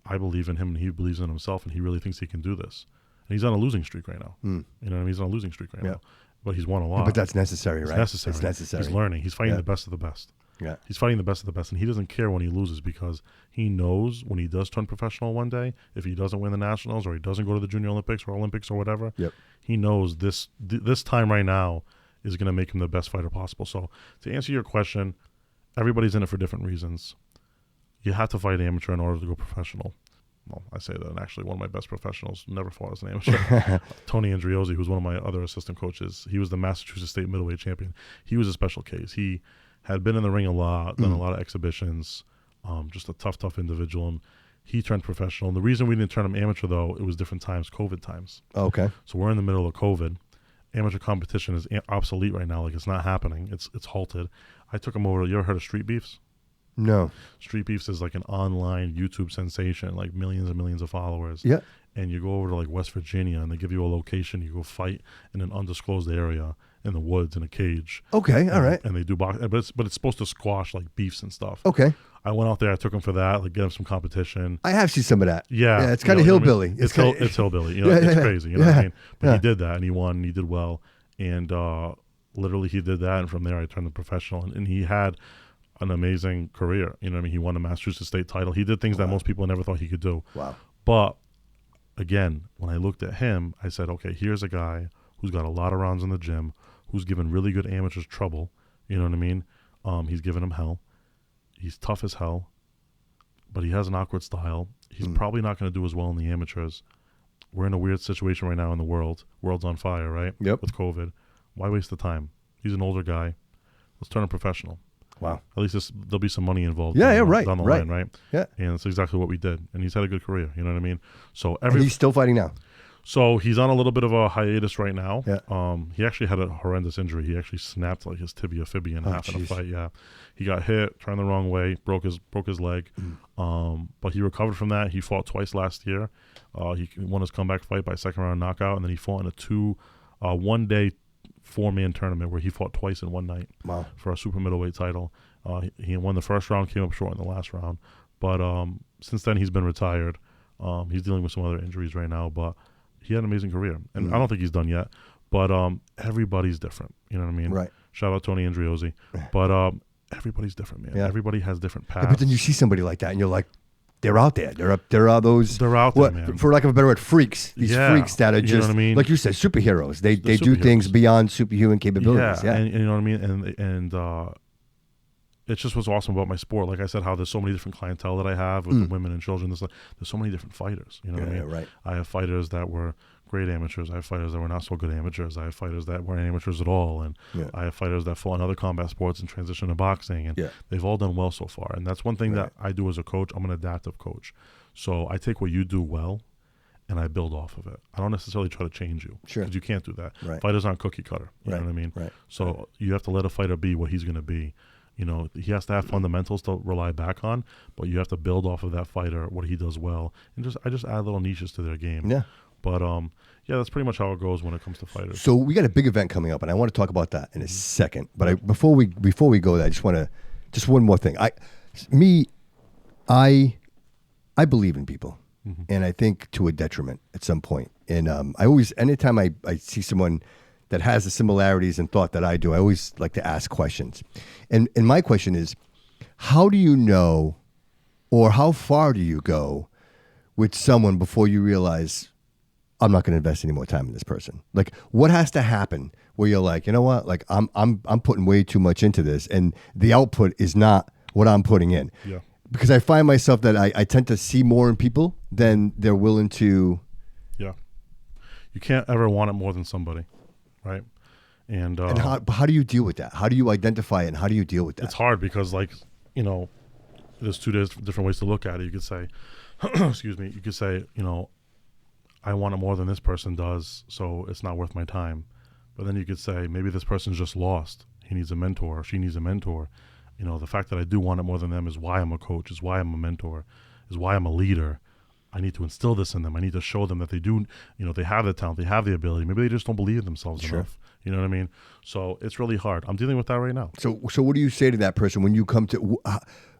I believe in him and he believes in himself and he really thinks he can do this. And he's on a losing streak right now. You know what I mean? He's on a losing streak right now. But he's won a lot. But that's necessary, right? Necessary. It's necessary. He's learning. He's fighting the best of the best. Yeah. He's fighting the best of the best, and he doesn't care when he loses because he knows when he does turn professional one day, if he doesn't win the nationals or he doesn't go to the Junior Olympics or Olympics or whatever, he knows this time right now is going to make him the best fighter possible. So to answer your question, everybody's in it for different reasons. You have to fight amateur in order to go professional. Well, I say that, and actually one of my best professionals never fought as an amateur. Tony Andriozzi, who's one of my other assistant coaches, he was the Massachusetts State middleweight champion. He was a special case. He had been in the ring a lot, done a lot of exhibitions, just a tough individual. And he turned professional. And the reason we didn't turn him amateur, though, it was different times, COVID times. Okay. So we're in the middle of COVID. Amateur competition is obsolete right now. Like, it's not happening. It's halted. I took him over. You ever heard of Street Beefs? No. Street Beefs is like an online YouTube sensation, like millions and millions of followers. Yeah. And you go over to like West Virginia and they give you a location. You go fight in an undisclosed area in the woods in a cage. Okay. All right. And they do box, but it's supposed to squash like beefs and stuff. Okay. I went out there. I took him for that, like get him some competition. I have seen some of that. Yeah. It's kind of hillbilly. I mean? It's hillbilly. It's crazy. You know what I mean? But he did that and he won and he did well. And literally he did that, and from there I turned to professional, and he had an amazing career. You know what I mean? He won the Massachusetts state title. He did things that most people never thought he could do. Wow. But again, when I looked at him, I said, okay, here's a guy who's got a lot of rounds in the gym, who's given really good amateurs trouble. You know what I mean? He's given them hell. He's tough as hell, but he has an awkward style. He's probably not going to do as well in the amateurs. We're in a weird situation right now in the world. World's on fire, right? Yep. With COVID. Why waste the time? He's an older guy. Let's turn him professional. Wow. At least there'll be some money involved. Yeah, down the line, right? Yeah. And that's exactly what we did. And he's had a good career. You know what I mean? So And he's still fighting now. So he's on a little bit of a hiatus right now. Yeah. He actually had a horrendous injury. He actually snapped like his fibia in half in a fight. Yeah. He got hit, turned the wrong way, broke his leg. But he recovered from that. He fought twice last year. He won his comeback fight by second round knockout, and then he fought in a 1 day 4-man tournament where he fought twice in one night. Wow. For a super middleweight title. He won the first round, came up short in the last round. But since then he's been retired. He's dealing with some other injuries right now, but he had an amazing career. And I don't think he's done yet. But everybody's different. You know what I mean? Right. Shout out Tony Andriozzi. But everybody's different, man. Yeah. Everybody has different paths. Yeah, but then you see somebody like that, and you're like, they're out there. They're those. They're out there, man. For lack of a better word, freaks. These freaks that are you know just, what I mean? like you said, superheroes. They do superheroes. things beyond superhuman capabilities. Yeah. And you know what I mean? And it's just what's awesome about my sport. Like I said, how there's so many different clientele that I have with the women and children. There's so many different fighters. You know what I mean? Yeah, right. I have fighters that were great amateurs. I have fighters that were not so good amateurs. I have fighters that weren't amateurs at all. And I have fighters that fought in other combat sports and transition to boxing. And they've all done well so far. And that's one thing that I do as a coach. I'm an adaptive coach. So I take what you do well and I build off of it. I don't necessarily try to change you. Sure. Because you can't do that. Right. Fighters aren't cookie cutter. You know what I mean? Right. So you have to let a fighter be what he's going to be. You know, he has to have fundamentals to rely back on, but you have to build off of that fighter, what he does well, and I just add little niches to their game. Yeah. But that's pretty much how it goes when it comes to fighters. So we got a big event coming up, and I want to talk about that in a second. But before we go there, I just want to one more thing. I believe in people, and I think to a detriment at some point. And anytime I see someone that has the similarities in thought that I do, I always like to ask questions. And my question is, how do you know, or how far do you go with someone before you realize, I'm not going to invest any more time in this person? Like, what has to happen where you're like, you know what, like I'm putting way too much into this, and the output is not what I'm putting in? Yeah. Because I find myself that I tend to see more in people than they're willing to. Yeah. You can't ever want it more than somebody. Right. And how do you deal with that? How do you identify it, and how do you deal with that? It's hard because, like, you know, there's two different ways to look at it. You could say, excuse me, you could say, you know, I want it more than this person does, so it's not worth my time. But then you could say, maybe this person's just lost. He needs a mentor, or she needs a mentor. You know, the fact that I do want it more than them is why I'm a coach, is why I'm a mentor, is why I'm a leader. I need to instill this in them. I need to show them that they do, you know, they have the talent, they have the ability. Maybe they just don't believe in themselves enough. You know what I mean? So it's really hard. I'm dealing with that right now. So what do you say to that person when you come to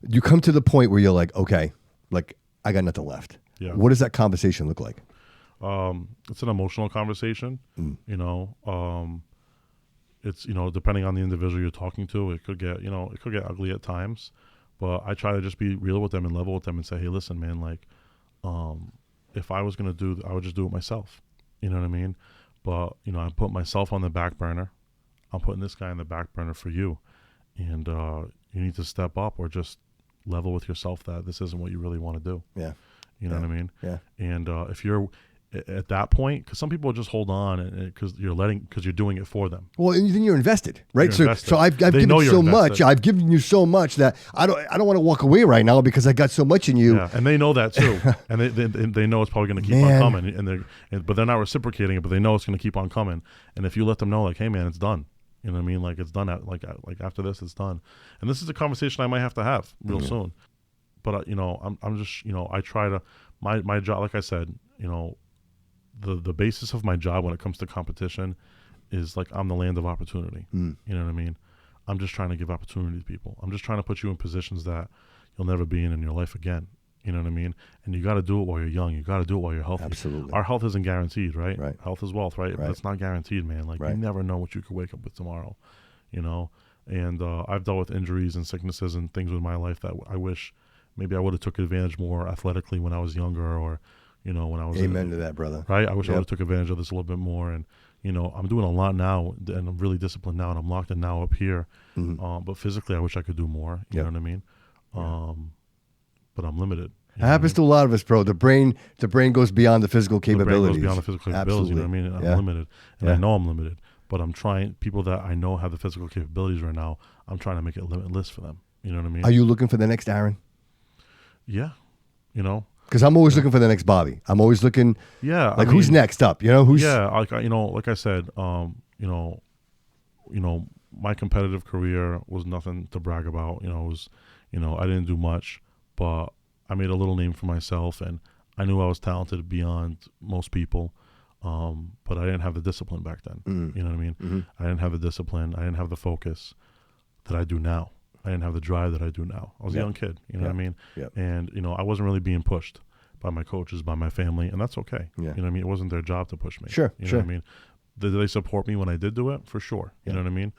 the point where you're like, okay, like I got nothing left? Yeah. What does that conversation look like? It's an emotional conversation. You know, it's, you know, depending on the individual you're talking to, it could get ugly at times. But I try to just be real with them and level with them and say, hey, listen, man, like, if I was going to I would just do it myself. You know what I mean? But, you know, I put myself on the back burner. I'm putting this guy on the back burner for you. And you need to step up or just level with yourself that this isn't what you really want to do. Yeah. You know what I mean? Yeah. And if you're at that point, because some people just hold on because you're doing it for them. Well, and then you're invested, right? You're invested. So I've given you so much. I've given you so much that I don't want to walk away right now because I got so much in you. Yeah, and they know that too, and they know it's probably going to keep on coming, but they're not reciprocating it, but they know it's going to keep on coming. And if you let them know, like, hey man, it's done. You know what I mean? Like, it's done. Like after this, it's done. And this is a conversation I might have to have real soon. But you know, I'm just, you know, I try to my job. Like I said, you know, the basis of my job when it comes to competition is like I'm the land of opportunity. You know what I mean? I'm just trying to give opportunity to people. I'm just trying to put you in positions that you'll never be in your life again. You know what I mean? And you got to do it while you're young. You got to do it while you're healthy. Absolutely. Our health isn't guaranteed, right? Right. Health is wealth, right? But it's not guaranteed, man. Like, you never know what you could wake up with tomorrow, you know? And I've dealt with injuries and sicknesses and things with my life that I wish maybe I would have took advantage more athletically when I was younger, or, you know, when I was... Amen to that, brother. Right? I wish I would have took advantage of this a little bit more. And, you know, I'm doing a lot now, and I'm really disciplined now, and I'm locked in now up here. But physically, I wish I could do more. You know what I mean? But I'm limited. It happens to a lot of us, bro. The brain goes beyond the physical capabilities. The brain goes beyond the physical capabilities. Absolutely. You know what I mean? I'm limited, and I know I'm limited. But I'm trying. People that I know have the physical capabilities right now, I'm trying to make it limitless for them. You know what I mean? Are you looking for the next Aaron? Yeah. You know. Because I'm always looking for the next Bobby. I'm always looking. Yeah. Like, who's next up? You know who's. Yeah. Like, you know, like I said, you know, my competitive career was nothing to brag about. You know, it was, you know, I didn't do much, but I made a little name for myself, and I knew I was talented beyond most people, but I didn't have the discipline back then. You know what I mean? I didn't have the discipline. I didn't have the focus that I do now. I didn't have the drive that I do now. I was a young kid, you know what I mean? And, you know, I wasn't really being pushed by my coaches, by my family, and that's okay. You know what I mean? It wasn't their job to push me. You know what I mean? Did they support me when I did do it? For sure. You know what I mean?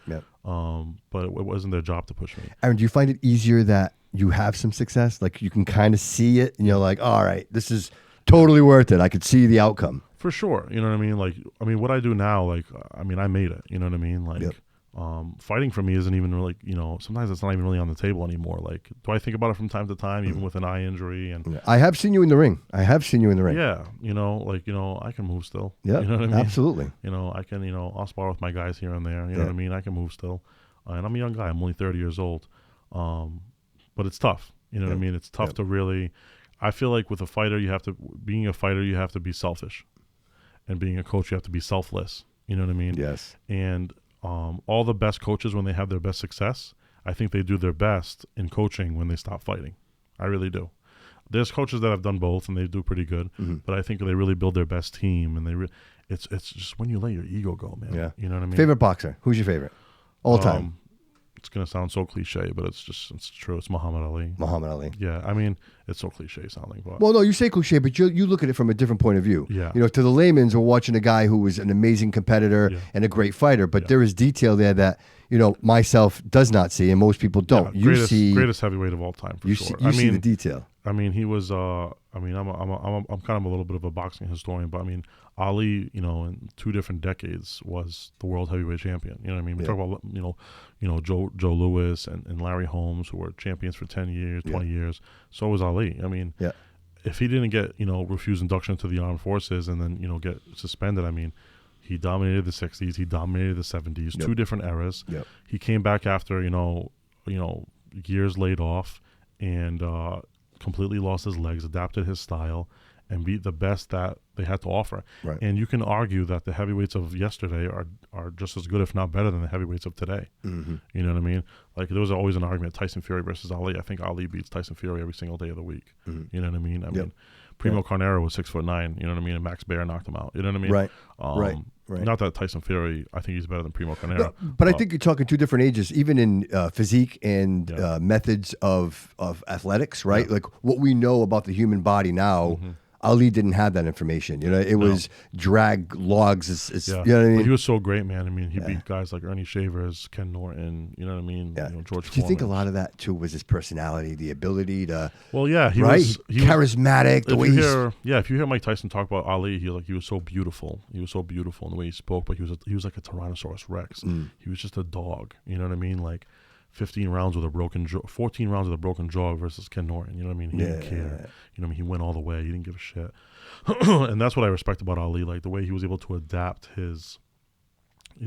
But it wasn't their job to push me. Aaron, do you find it easier that you have some success? Like, you can kind of see it, and you're like, all right, this is totally worth it. I could see the outcome. For sure. You know what I mean? Like, I mean, what I do now, like, I mean, I made it. You know what I mean? Like, fighting for me isn't even really, you know, sometimes it's not even really on the table anymore. Like, do I think about it from time to time, even with an eye injury? And I have seen you in the ring. Yeah. You know, like, you know, I can move still. Yeah. You know what I mean? Absolutely. You know, I can, you know, I'll spar with my guys here and there. You know what I mean? I can move still. And I'm a young guy. I'm only 30 years old. But it's tough. You know what I mean? It's tough to really, I feel like with a fighter, being a fighter, you have to be selfish. And being a coach, you have to be selfless. You know what I mean? Yes. And all the best coaches, when they have their best success, I think they do their best in coaching when they stop fighting. I really do. There's coaches that have done both, and they do pretty good. But I think they really build their best team, and it's just when you let your ego go, man. Yeah. You know what I mean? Favorite boxer? Who's your favorite? All time. It's going to sound so cliche, but it's true. It's Muhammad Ali. Muhammad Ali. Yeah, I mean, it's so cliche sounding. But well, no, you say cliche, but you look at it from a different point of view. Yeah. You know, to the layman's, we're watching a guy who was an amazing competitor and a great fighter, but there is detail there that, you know, myself does not see, and most people don't. Yeah, greatest heavyweight of all time, for sure. You see the detail. I mean, he was. I mean, I'm kind of a little bit of a boxing historian, but I mean, Ali, you know, in 2 different decades was the world heavyweight champion. You know what I mean? We talk about Joe Louis and Larry Holmes, who were champions for 10 years, 20 years. So was Ali. I mean, if he didn't get refuse induction to the armed forces and then get suspended, I mean, he dominated the 60s, he dominated the 70s, 2 different eras. He came back after years laid off and completely lost his legs, adapted his style, and beat the best that they had to offer. Right. And you can argue that the heavyweights of yesterday are just as good, if not better, than the heavyweights of today. You know what I mean? Like, there was always an argument, Tyson Fury versus Ali. I think Ali beats Tyson Fury every single day of the week. You know what I mean? I mean, Primo Carnero was 6'9", you know what I mean? And Max Baer knocked him out. You know what I mean? Right. Not that Tyson Fury, I think he's better than Primo Carnero. But I think you're talking 2 different ages, even in physique and methods of athletics, right? Like, what we know about the human body now, Ali didn't have that information. You know, it was drag logs. You know what I mean? But he was so great, man. I mean, he beat guys like Ernie Shavers, Ken Norton. You know what I mean? George Foreman. Do you think a lot of that too was his personality, the ability to? Well, yeah, he was charismatic. If you hear Mike Tyson talk about Ali, he was so beautiful. He was so beautiful in the way he spoke, but he was like a Tyrannosaurus Rex. He was just a dog. You know what I mean? Like 14 rounds with a broken jaw versus Ken Norton. You know what I mean? He didn't care. You know what I mean? He went all the way. He didn't give a shit. And that's what I respect about Ali, like the way he was able to adapt his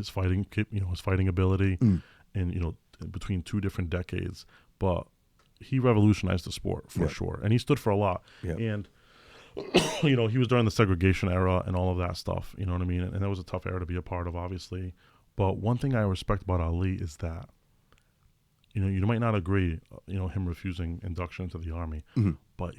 fighting, his fighting ability, and between 2 different decades. But he revolutionized the sport for sure, and he stood for a lot. And he was during the segregation era and all of that stuff. You know what I mean? And that was a tough era to be a part of, obviously. But one thing I respect about Ali is that, you might not agree, him refusing induction into the army, but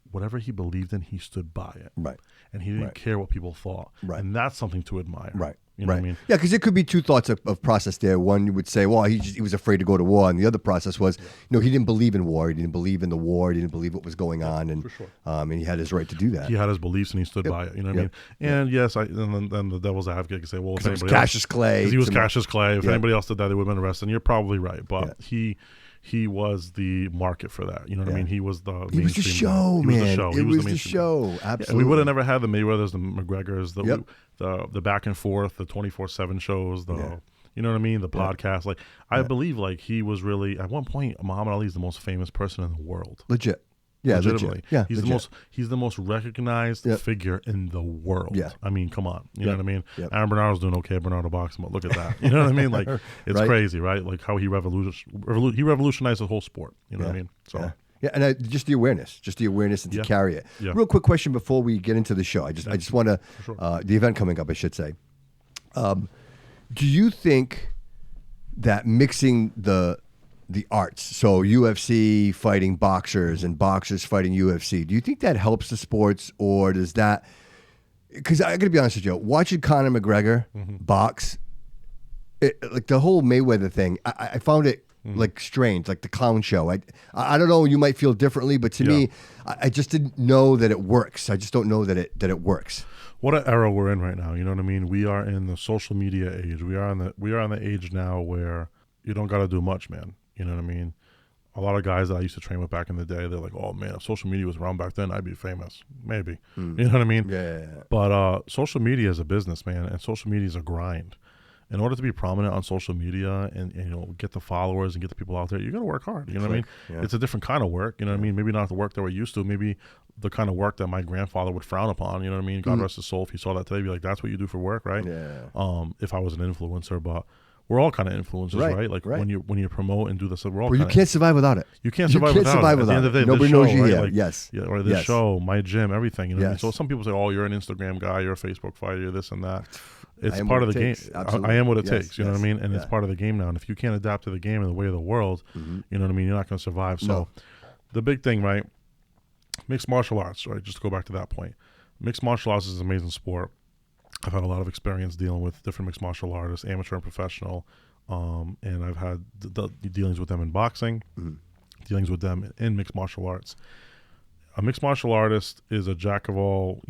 whatever he believed in, he stood by it. Right. And he didn't care what people thought. Right. And that's something to admire. Right. You know what I mean? Yeah, because it could be two thoughts of process there. One, you would say, well, he was afraid to go to war. And the other process was, he didn't believe in war. He didn't believe in the war. He didn't believe what was going on. And, for sure. And he had his right to do that. He had his beliefs and he stood by it. You know what I mean? And yes, and then the devil's advocate can say, well, if It was anybody Cassius Clay. because he was Cassius Clay. If anybody else did that, they would have been arrested. And you're probably right. But he was the market for that. You know what I mean? He was the He was the show, man. It was the show. Absolutely. Yeah, we would have never had the Mayweathers, the McGregors, the back and forth, the 24/7 shows, you know what I mean? The podcast. Like I believe like he was really at one point Muhammad Ali is the most famous person in the world. Legit. Yeah, legitimately. Legit. Yeah, he's the most recognized figure in the world. Yeah. I mean, come on. You know what I mean? Aaron Bernardo's doing okay, Bernardo boxing, but look at that. You know what I mean? Like it's crazy, right? Like how he revolutionized the whole sport. You know what I mean? So yeah, and just the awareness and to carry it. Yeah. Real quick question before we get into the show. I just want to the event coming up, I should say. Do you think that mixing the arts, so UFC fighting boxers and boxers fighting UFC, do you think that helps the sports, or does that? Because I got to be honest with you, watching Conor McGregor box, like the whole Mayweather thing, I found it like strange, like the clown show. I don't know. You might feel differently, but to me, I just didn't know that it works. I just don't know that it works. What an era we're in right now. You know what I mean? We are in the social media age. We are on the age now where you don't got to do much, man. You know what I mean? A lot of guys that I used to train with back in the day, they're like, oh man, if social media was around back then, I'd be famous. Maybe. You know what I mean? Yeah. But social media is a business, man, and social media is a grind. In order to be prominent on social media and get the followers and get the people out there, you got to work hard. You know what I mean? Yeah. It's a different kind of work. You know what I mean? Maybe not the work that we're used to. Maybe the kind of work that my grandfather would frown upon. You know what I mean? God rest his soul. If he saw that today, he'd be like, "That's what you do for work, right?" Yeah. If I was an influencer, but we're all kind of influencers, right? Like when you promote and do this, we're all. Well, you can't survive without it. You can't survive without it. At the end of the day, nobody knows you here. Or this show, my gym, everything. You know what I mean? So some people say, "Oh, you're an Instagram guy, you're a Facebook fighter, you're this and that." It's part of the game. I am what it takes. You know what I mean? And it's part of the game now. And if you can't adapt to the game and the way of the world, you know what I mean? You're not going to survive. So the big thing, right? Mixed martial arts, right? Just to go back to that point. Mixed martial arts is an amazing sport. I've had a lot of experience dealing with different mixed martial artists, amateur and professional. And I've had the dealings with them in boxing, dealings with them in mixed martial arts. A mixed martial artist is a jack of all,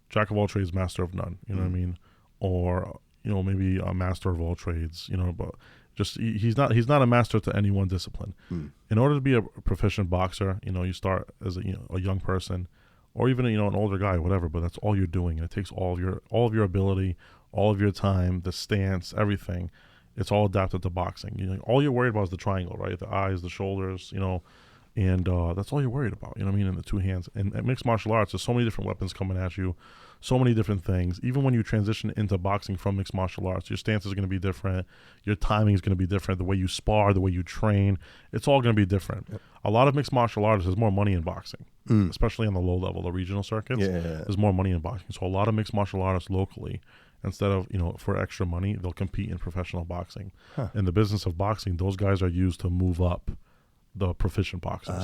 jack of all trades, master of none. You know what I mean? Or maybe a master of all trades. But just he's not a master to any one discipline. In order to be a proficient boxer, you start as a young person, or even an older guy, whatever. But that's all you're doing, and it takes all of your ability, all of your time, the stance, everything. It's all adapted to boxing. All you're worried about is the triangle, right? The eyes, the shoulders, and that's all you're worried about. You know what I mean? In the two hands. And at mixed martial arts, there's so many different weapons coming at you, so many different things. Even when you transition into boxing from mixed martial arts, your stance is going to be different. Your timing is going to be different. The way you spar, the way you train, it's all going to be different. Yep. A lot of mixed martial artists, there's more money in boxing, especially on the low level, the regional circuits. There's more money in boxing. So a lot of mixed martial artists locally, instead of, for extra money, they'll compete in professional boxing. In the business of boxing, those guys are used to move up the proficient boxers,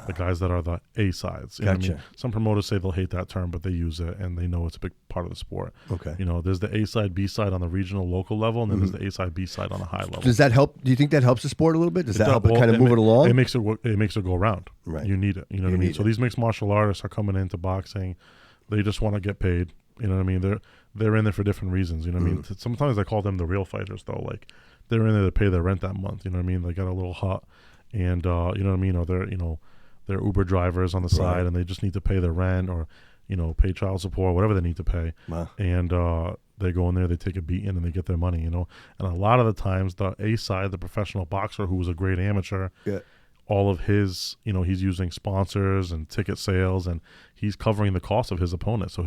the guys that are the A sides. You know what I mean? Some promoters say they'll hate that term, but they use it and they know it's a big part of the sport. Okay. There's the A side, B side on the regional, local level, and then there's the A side, B side on the high level. Does that help? Do you think that helps the sport a little bit? Does that help it kind of move it along? It makes it go around. Right. You need it. You know what I mean? So these mixed martial artists are coming into boxing. They just want to get paid. You know what I mean? They're in there for different reasons. You know what I mean? Sometimes I call them the real fighters, though. Like they're in there to pay their rent that month. You know what I mean? They got a little hut. And you know what I mean, or they're Uber drivers on the side, and they just need to pay their rent or pay child support, whatever they need to pay. And they go in there, they take a beating, and they get their money. And a lot of the times, the A side, the professional boxer who was a great amateur, all of his, he's using sponsors and ticket sales, and he's covering the cost of his opponent. So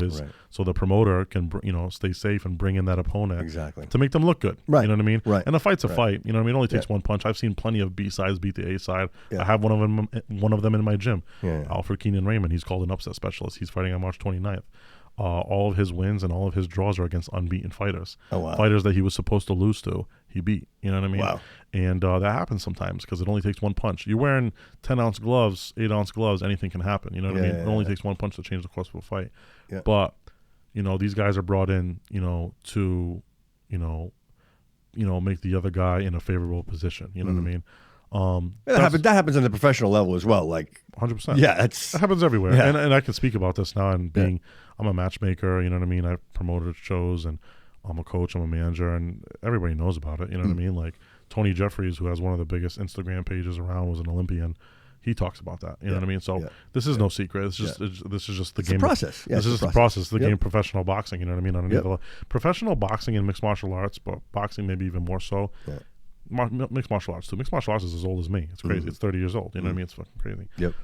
so the promoter can, stay safe and bring in that opponent to make them look good. Right. You know what I mean? Right. And a fight's a fight. You know what I mean? It only takes one punch. I've seen plenty of B sides beat the A side. I have one of them in my gym. Alfred Keenan Raymond. He's called an upset specialist. He's fighting on March 29th. All of his wins and all of his draws are against unbeaten fighters. Oh, wow. Fighters that he was supposed to lose to, he beat. You know what I mean? Wow. And that happens sometimes because it only takes one punch. You're wearing 10-ounce gloves, 8-ounce gloves, anything can happen. You know what I mean? It only takes one punch to change the course of a fight. But these guys are brought in, to, make the other guy in a favorable position. You know what I mean? That happens on the professional level as well. Like 100%. Yeah, that happens everywhere. Yeah. And I can speak about this now. And I'm a matchmaker. You know what I mean? I've promoted shows, and I'm a coach. I'm a manager, and everybody knows about it. You know what I mean? Like Tony Jeffries, who has one of the biggest Instagram pages around, was an Olympian. He talks about that. You know what I mean? So this is no secret. It's just this is just the game. The process. This is the process. The game of professional boxing. You know what I mean? Underneath the law. Professional boxing and mixed martial arts, but boxing maybe even more so. Yeah. Mixed martial arts too. Mixed martial arts is as old as me. It's crazy. It's 30 years old. You know what I mean? It's fucking crazy. Yep.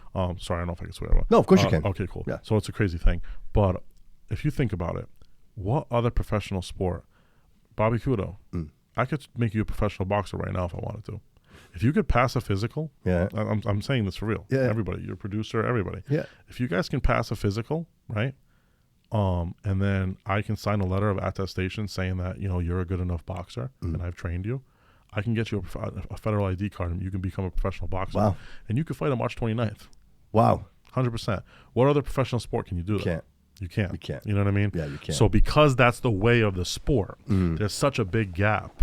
Sorry, I don't know if I can swear. But, no, of course you can. Okay, cool. Yeah. So it's a crazy thing. But if you think about it, what other professional sport? Bobby Kudo. I could make you a professional boxer right now if I wanted to. If you could pass a physical, I'm saying this for real. Yeah. Everybody, your producer, everybody. Yeah. If you guys can pass a physical, right? And then I can sign a letter of attestation saying that you're a good enough boxer and I've trained you. I can get you a federal ID card and you can become a professional boxer. Wow. And you can fight on March 29th. Wow. 100%. What other professional sport can you do that? You can't. You can't. You know what I mean? Yeah, you can't. So because that's the way of the sport, there's such a big gap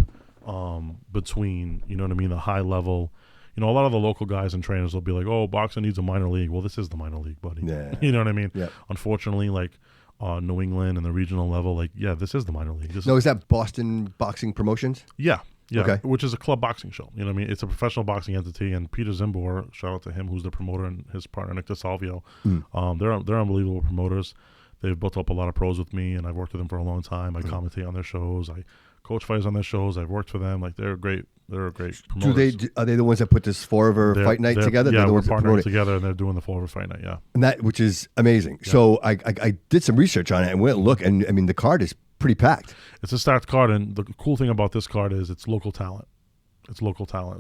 between, you know what I mean, the high level. A lot of the local guys and trainers will be like, oh, boxing needs a minor league. Well, this is the minor league, buddy. Yeah. You know what I mean? Yeah. Unfortunately, like New England and the regional level, like, this is the minor league. Is that Boston Boxing Promotions? Yeah. Yeah, okay. Which is a club boxing show. You know what I mean? It's a professional boxing entity, and Peter Zimbor, shout out to him, who's the promoter, and his partner, Nick DeSalvio. They're unbelievable promoters. They've built up a lot of pros with me, and I've worked with them for a long time. I commentate on their shows. I coach fighters on their shows. I've worked for them. Like, they're great. They're a great promoter. Are they the ones that put this Forever Fight Night together? Yeah, we're partnering together, and they're doing the Forever Fight Night, yeah. And which is amazing. Yeah. So I did some research on it and went and look, and I mean, the card is pretty packed. It's a stacked card, and the cool thing about this card is it's local talent.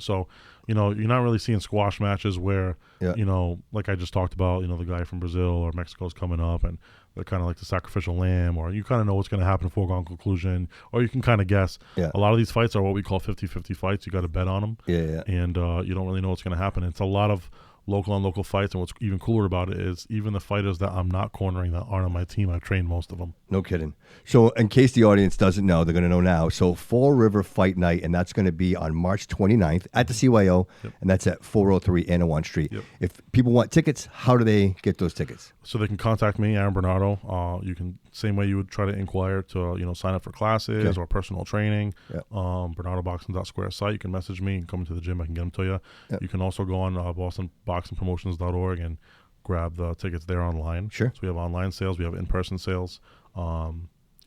So, you're not really seeing squash matches where, like I just talked about, the guy from Brazil or Mexico's coming up and they're kind of like the sacrificial lamb, or you kind of know what's going to happen, foregone conclusion, or you can kind of guess. Yeah. A lot of these fights are what we call 50-50 fights. You got to bet on them. Yeah. And you don't really know what's going to happen. It's a lot of local fights, and what's even cooler about it is even the fighters that I'm not cornering that aren't on my team, I've trained most of them. No kidding. So in case the audience doesn't know, they're going to know now. So Fall River Fight Night, and that's going to be on March 29th at the CYO, and that's at 403 Anawan Street. Yep. If people want tickets, how do they get those tickets? So they can contact me, Aaron Bernardo. You can, same way you would try to inquire to sign up for classes or personal training. Yep. BernardoBoxing.square site. You can message me and come into the gym. I can get them to you. Yep. You can also go on BostonBoxingPromotions.org and grab the tickets there online. Sure. So we have online sales. We have in-person sales.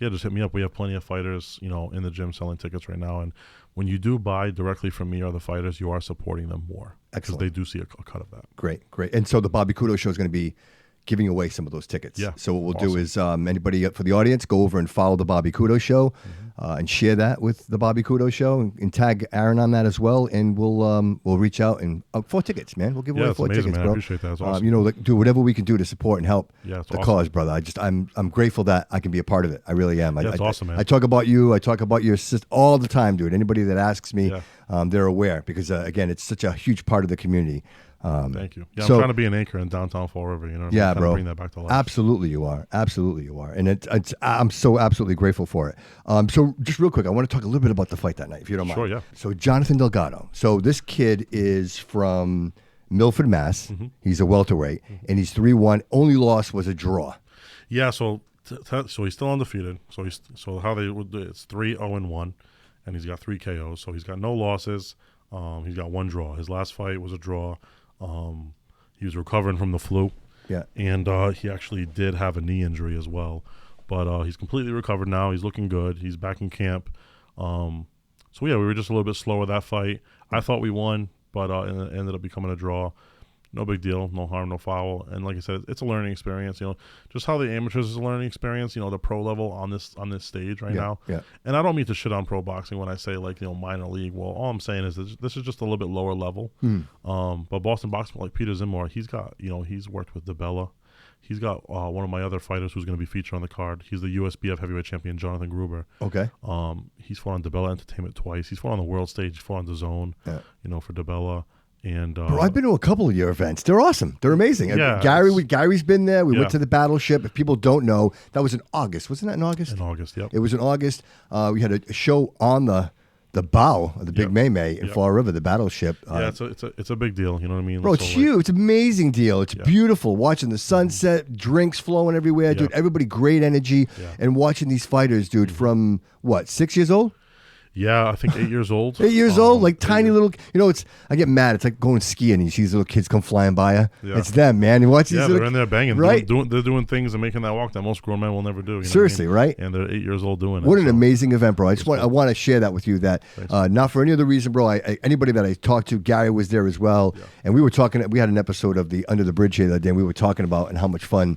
Just hit me up. We have plenty of fighters, in the gym selling tickets right now. And when you do buy directly from me or the fighters, you are supporting them more. Excellent. Because they do see a cut of that. Great. And so the Bobby Kudo Show is going to be giving away some of those tickets. Yeah. So what we'll do is anybody for the audience, go over and follow the Bobby Kudo Show and share that with the Bobby Kudo Show and tag Aaron on that as well. And we'll reach out and 4 tickets, man. We'll give away 4 tickets, man. Bro. I appreciate that. That's awesome. Do whatever we can do to support and help the cause, brother. I'm grateful that I can be a part of it. I really am. That's awesome, man. I talk about you. I talk about your sister all the time, dude. Anybody that asks me, they're aware because again, it's such a huge part of the community. Thank you. Yeah, I'm trying to be an anchor in downtown Fall River. Yeah, bro. Bring that back to life. Absolutely, you are. And I'm so absolutely grateful for it. So just real quick, I want to talk a little bit about the fight that night, if you don't mind. Sure, yeah. So Jonathan Delgado. So this kid is from Milford, Mass. Mm-hmm. He's a welterweight, and he's 3-1. Only loss was a draw. Yeah. So he's still undefeated. So how they would do it's 3-0-1, and he's got 3 KOs. So he's got no losses. He's got 1 draw. His last fight was a draw. He was recovering from the flu. Yeah. And he actually did have a knee injury as well. But he's completely recovered now. He's looking good. He's back in camp. We were just a little bit slower that fight. I thought we won, but it ended up becoming a draw. No big deal. No harm, no foul. And like I said, it's a learning experience. Just how the amateurs is a learning experience. The pro level on this stage right now. Yeah. And I don't mean to shit on pro boxing when I say minor league. Well, all I'm saying is that this is just a little bit lower level. But Boston Boxing, like Peter Zimbor, he's got he's worked with DeBella. He's got one of my other fighters who's going to be featured on the card. He's the USBF heavyweight champion, Jonathan Gruber. Okay. He's fought on DeBella Entertainment twice. He's fought on the world stage. He's fought on DAZN. Yeah. For DeBella. And Bro, I've been to a couple of your events. They're awesome. They're amazing. Yeah, Gary's been there. We Yeah. went to the Battleship. If people don't know, that was in August. Wasn't that in August? in August, yep. It was in August. We had a show on the bow of the Big Yep. May in Yep. Fall River, the Battleship. Yeah, it's a big deal. You know what I mean? Bro, it's So, like, huge. It's an amazing deal. It's beautiful. Watching the sunset, drinks flowing everywhere, dude. Everybody great energy. Yeah. And watching these fighters, dude, from what, 6 years old? Yeah, I think 8 years old. 8 years old, like tiny little. You know, I get mad. It's like going skiing and you see these little kids come flying by you. Yeah. It's them, man. You watch these. Yeah, little, they're in there banging, right? They're doing things and making that walk that most grown men will never do. You know Seriously, what I mean? right? And they're 8 years old doing it. What an so. amazing event, bro! I want to share that with you. That not for any other reason, bro. Anybody that I talked to, Gary was there as well, and we were talking. We had an episode of the Under the Bridge here the other day. And we were talking about and how much fun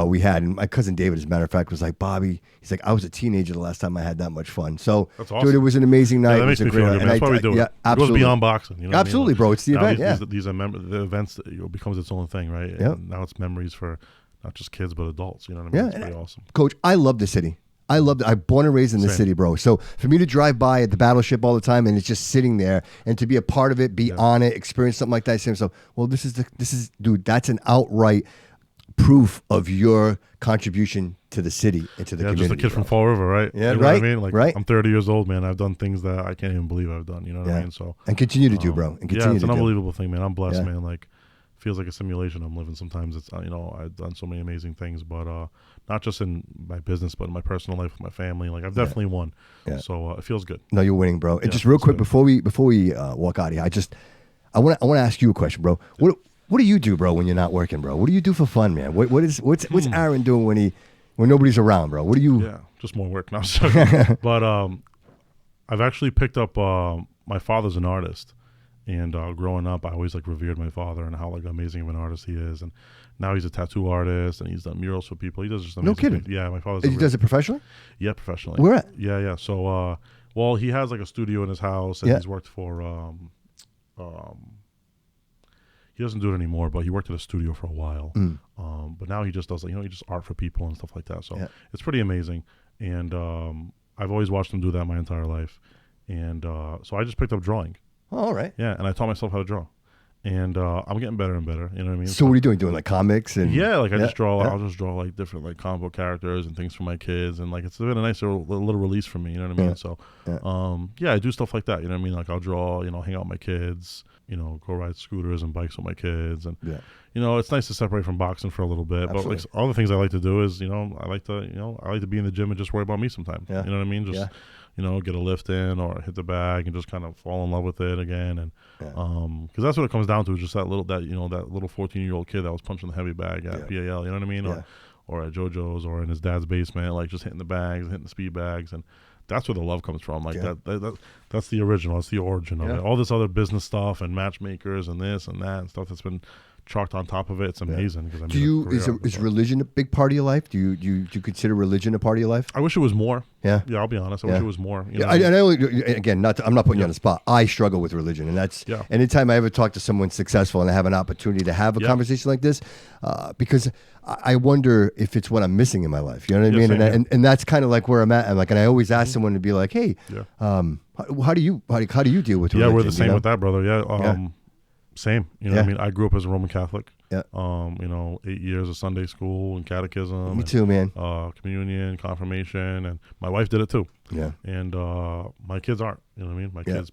we had. And my cousin David, as a matter of fact, was like, Bobby. He's like, I was a teenager the last time I had that much fun. So, That's awesome. dude, it was an amazing night. Yeah, that It makes was me feel good, man. That's why we do it. Yeah, It absolutely. goes beyond boxing. You know Absolutely, what I mean? bro. It's the Now event. These are the events that becomes its own thing, right? Yeah. And now it's memories for not just kids but adults. You know what I mean? It's pretty awesome. Coach, I love the city. I love it. I'm born and raised in the Same. city, bro. So for me to drive by at the Battleship all the time and it's just sitting there and to be a part of it, be on it, experience something like that, say to myself, well, this is, dude, that's an outright proof of your contribution to the city and to the community. Just a kid from Fall River, right? Yeah, you know right. What I mean? Like, right. I'm 30 years old, man. I've done things that I can't even believe I've done. You know what I mean? So and continue to do, bro. And continue it's to an do. unbelievable thing, man. I'm blessed, Yeah. man. Like, feels like a simulation I'm living. Sometimes it's I've done so many amazing things, but not just in my business, but in my personal life with my family. Like, I've definitely won. Yeah. So it feels good. No, you're winning, bro. And Yeah, just real quick good. before we walk out of here, I want to ask you a question, bro. What do you do, bro, when you're not working, bro? What do you do for fun, man? What's Aaron doing when nobody's around, bro? What do you? Yeah, just more work now. But I've actually picked up. My father's an artist, and growing up, I always revered my father and how amazing of an artist he is. And now he's a tattoo artist, and he's done murals for people. He does just amazing No kidding. things. Yeah, my father's. He does it professionally? Yeah, professionally. Where at? Yeah. So, well, he has a studio in his house, and he's worked for. He doesn't do it anymore, but he worked at a studio for a while. But now he just does he just art for people and stuff like that. So it's pretty amazing. And I've always watched him do that my entire life. And so I just picked up drawing. Oh, all right. Yeah, and I taught myself how to draw. And I'm getting better and better. You know what I mean? So what are you doing? Doing comics and yeah, I just draw. I'll just draw different comic book characters and things for my kids, and it's been a nice little release for me. You know what I mean? So, I do stuff like that. You know what I mean? I'll draw. Hang out with my kids. Go ride scooters and bikes with my kids, and it's nice to separate from boxing for a little bit. Absolutely. But all the things I like to do is I like to be in the gym and just worry about me sometimes. Yeah. You know what I mean? Just get a lift in or hit the bag and just kind of fall in love with it again. And because that's what it comes down to, is just that little 14-year-old kid that was punching the heavy bag at PAL. You know what I mean? Or at JoJo's or in his dad's basement, just hitting the bags, hitting the speed bags, and that's where the love comes from. That's the original. That's the origin of it. All this other business stuff and matchmakers and this and that and stuff that's been chalked on top of it. It's amazing. Is religion a big part of your life? Do you consider religion a part of your life? I wish it was more. Yeah. Yeah, I'll be honest. I wish it was more. I'm not putting you on the spot. I struggle with religion, and that's anytime I ever talk to someone successful and I have an opportunity to have a conversation like this, because I wonder if it's what I'm missing in my life. You know what I mean? And that's kind of where I'm at. And I always ask someone to be like, hey, how do you deal with religion? Yeah, we're the same with that, brother. Same. You know what I mean? I grew up as a Roman Catholic. Yeah. 8 years of Sunday school and catechism. Me too, man. Communion, confirmation, and my wife did it too. Yeah. And my kids aren't. You know what I mean? My kids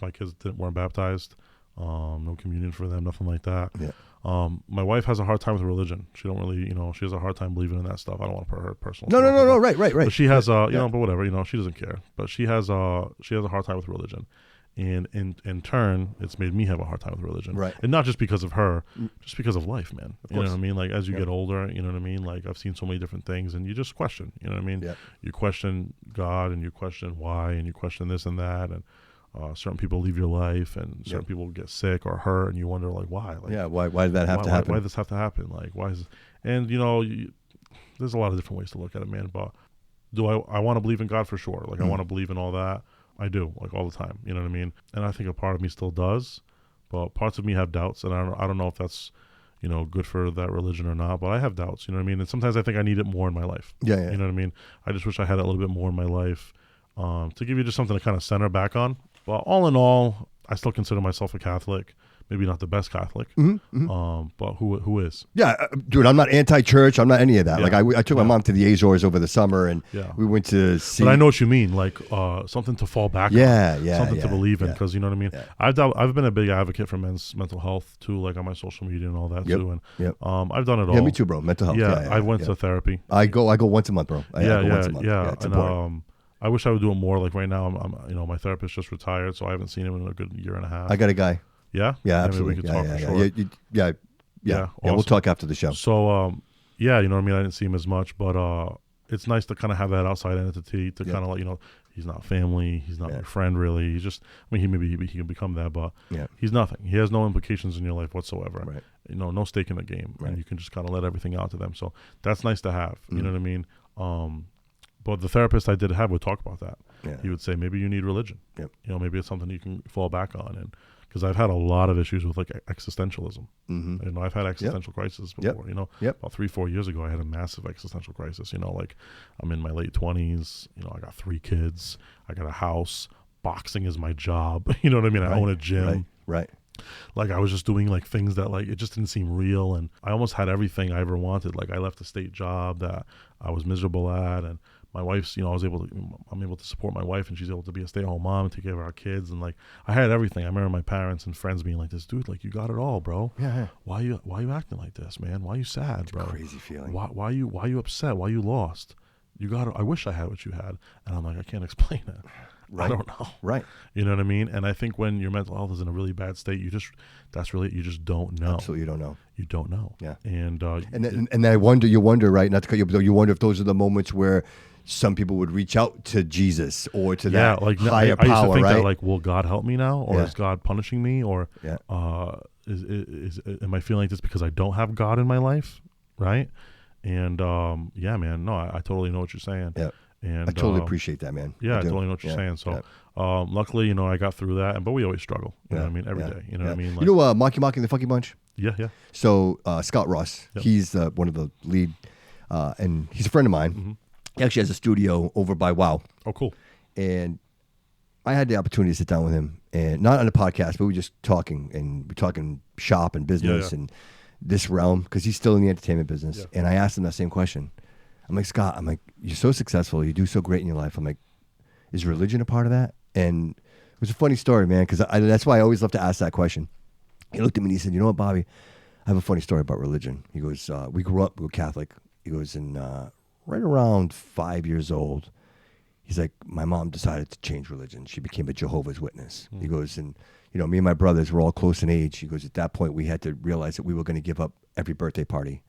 weren't baptized. No communion for them, nothing like that. Yeah. My wife has a hard time with religion. She don't really, she has a hard time believing in that stuff. I don't want to put her personal. No. Right. But she has, but whatever. She doesn't care. But she has a hard time with religion. And in turn, it's made me have a hard time with religion. Right. And not just because of her, just because of life, man. Of you know course. what I mean? As you get older, you know what I mean? I've seen so many different things, and you just question, you know what I mean? Yeah. You question God, and you question why, and you question this and that, and certain people leave your life, and certain people get sick or hurt, and you wonder, why? Why did that have to happen? Why did this have to happen? Why is this? And, there's a lot of different ways to look at it, man. But do I want to believe in God? For sure. I want to believe in all that. I do, all the time. You know what I mean? And I think a part of me still does, but parts of me have doubts, and I don't know if that's, good for that religion or not, but I have doubts, you know what I mean? And sometimes I think I need it more in my life. Yeah. You know what I mean? I just wish I had it a little bit more in my life to give you just something to kind of center back on. But all in all, I still consider myself a Catholic. maybe not the best Catholic, but who is? Yeah, dude, I'm not anti-church. I'm not any of that. Yeah. Like I took my mom to the Azores over the summer, and we went to see. But I know what you mean, like something to fall back on. Something to believe in, because you know what I mean. Yeah. I've been a big advocate for men's mental health too, like on my social media and all that too. And I've done it all. Yeah, me too, bro. Mental health. Yeah, I went to therapy. I go once a month, bro. I go once a month. It's important. I wish I would do it more. Like right now, I'm my therapist just retired, so I haven't seen him in a good year and a half. I got a guy. Yeah, yeah, absolutely. Maybe we could talk for sure. Yeah. Awesome. We'll talk after the show. So, yeah, you know what I mean. I didn't see him as much, but it's nice to kind of have that outside entity to kind of like, you know, he's not family, he's not your friend really. He's just, I mean, he can become that, but he's nothing. He has no implications in your life whatsoever. Right. You know, no stake in the game, and you can just kind of let everything out to them. So that's nice to have. You know what I mean? But the therapist I did have would talk about that. Yeah. He would say, maybe you need religion. Yep. You know, maybe it's something you can fall back on. And because I've had a lot of issues with like existentialism. You know, I've had existential crises before. You know, about 3-4 years ago, I had a massive existential crisis. You know, like I'm in my late 20s. You know, I got 3 kids. I got a house. Boxing is my job. You know what I mean? I own a gym. Right. Like I was just doing like things that like it just didn't seem real, and I almost had everything I ever wanted. Like I left a state job that I was miserable at, and my wife's, you know, I'm able to support my wife, and she's able to be a stay-at-home mom and take care of our kids, and like I had everything. I remember my parents and friends being like, "This dude, like you got it all, bro. Yeah. Why you acting like this, man? Why you sad, bro? Crazy feeling. Why you upset? Why you lost? You got it. I wish I had what you had." And I'm like, I can't explain it. Right. I don't know. Right. You know what I mean? And I think when your mental health is in a really bad state, you just don't know. Absolutely, you don't know. You don't know. Yeah. And then I wonder, you wonder, right? Not to cut you, but you wonder if those are the moments where some people would reach out to Jesus or to that like higher I used power, to think right? that, like, will God help me now, or is God punishing me, or is am I feeling like this because I don't have God in my life, right? And yeah, man, no, I totally know what you're saying. Yeah. And I totally appreciate that, man. Yeah, I totally know what you're saying. So, luckily, you know, I got through that, but we always struggle. You know what I mean? Every day. You know what I mean? Like, you know, Monkey and the Funky Bunch? Yeah. So, Scott Ross, he's one of the lead, and he's a friend of mine. He actually has a studio over by WOW. Oh, cool. And I had the opportunity to sit down with him, and not on the podcast, but we were just talking, and we're talking shop and business and this realm, because he's still in the entertainment business. Yeah. And I asked him that same question. I'm like, Scott, you're so successful. You do so great in your life. I'm like, is religion a part of that? And it was a funny story, man, because that's why I always love to ask that question. He looked at me and he said, you know what, Bobby? I have a funny story about religion. He goes, we grew up, we were Catholic. He goes, and right around 5 years old, he's like, my mom decided to change religion. She became a Jehovah's Witness. He goes, and, you know, me and my brothers were all close in age. He goes, at that point, we had to realize that we were going to give up every birthday party.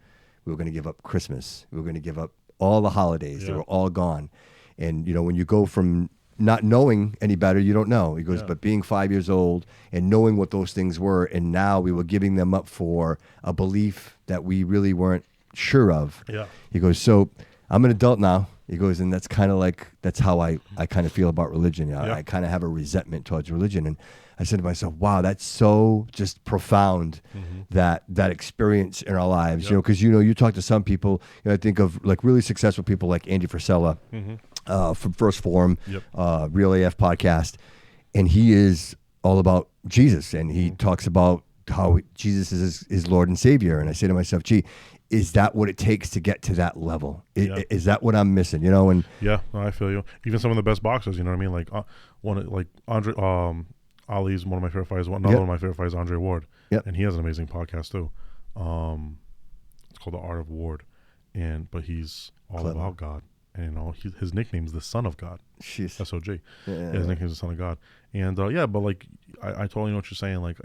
We were going to give up Christmas. We were going to give up all the holidays. They were all gone. And, you know, when you go from not knowing any better, you don't know. He goes, but being 5 years old and knowing what those things were, and now we were giving them up for a belief that we really weren't sure of. Yeah. He goes, so I'm an adult now. He goes, and that's kind of like, that's how I kind of feel about religion. You know, I kind of have a resentment towards religion. And I said to myself, wow, that's so just profound, that experience in our lives, you know, because, you know, you talk to some people, you know, I think of like really successful people like Andy Frisella from First Forum, Real AF podcast. And he is all about Jesus. And he talks about how Jesus is his Lord and Savior. And I say to myself, gee, is that what it takes to get to that level? Is that what I'm missing? You know, and no, I feel you. Even some of the best boxers, you know what I mean? Like Andre, Ali's one of my favorite fighters. Another one of my favorite fighters, Andre Ward, and he has an amazing podcast too. It's called The Art of Ward, but he's all about God. And, you know, his nickname's the Son of God. SOG. His nickname's the Son of God. And but like I totally know what you're saying. Like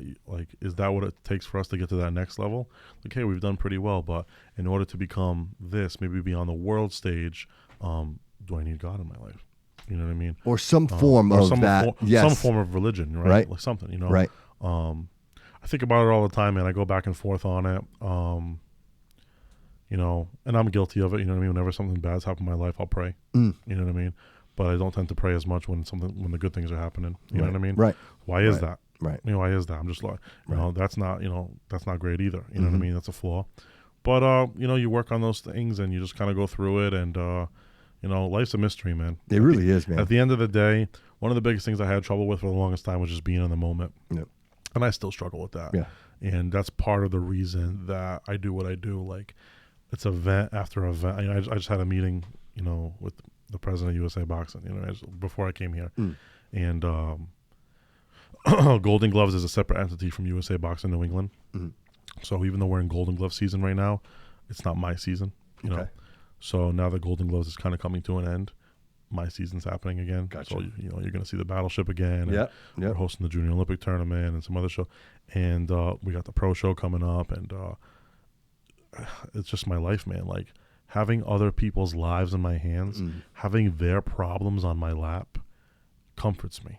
is that what it takes for us to get to that next level? Like, hey, we've done pretty well, but in order to become this, maybe be on the world stage, do I need God in my life? You know what I mean? Or some form of that. Some form of religion, right? Like something, you know? Right. I think about it all the time, man. I go back and forth on it. You know, and I'm guilty of it. You know what I mean? Whenever something bad's happened in my life, I'll pray. You know what I mean? But I don't tend to pray as much when the good things are happening. You know what I mean? Right. Why is that? Right. You know, why is that? I'm just like, you know, that's not great either. You know what I mean? That's a flaw. But you know, you work on those things and you just kind of go through it, and you know, life's a mystery, man. It really is, man. At the end of the day, one of the biggest things I had trouble with for the longest time was just being in the moment. Yep. and I still struggle with that. Yeah. And that's part of the reason that I do what I do. Like, it's event after event. I just had a meeting, with the president of USA Boxing, before I came here. And Golden Gloves is a separate entity from USA Boxing New England. So even though we're in Golden Glove season right now, it's not my season, know. So now that Golden Gloves is kind of coming to an end, my season's happening again. Gotcha. So you're going to see the Battleship again. Yeah. We're hosting the Junior Olympic tournament and some other show, and we got the Pro Show coming up, and it's just my life, man. Like, having other people's lives in my hands, having their problems on my lap, comforts me.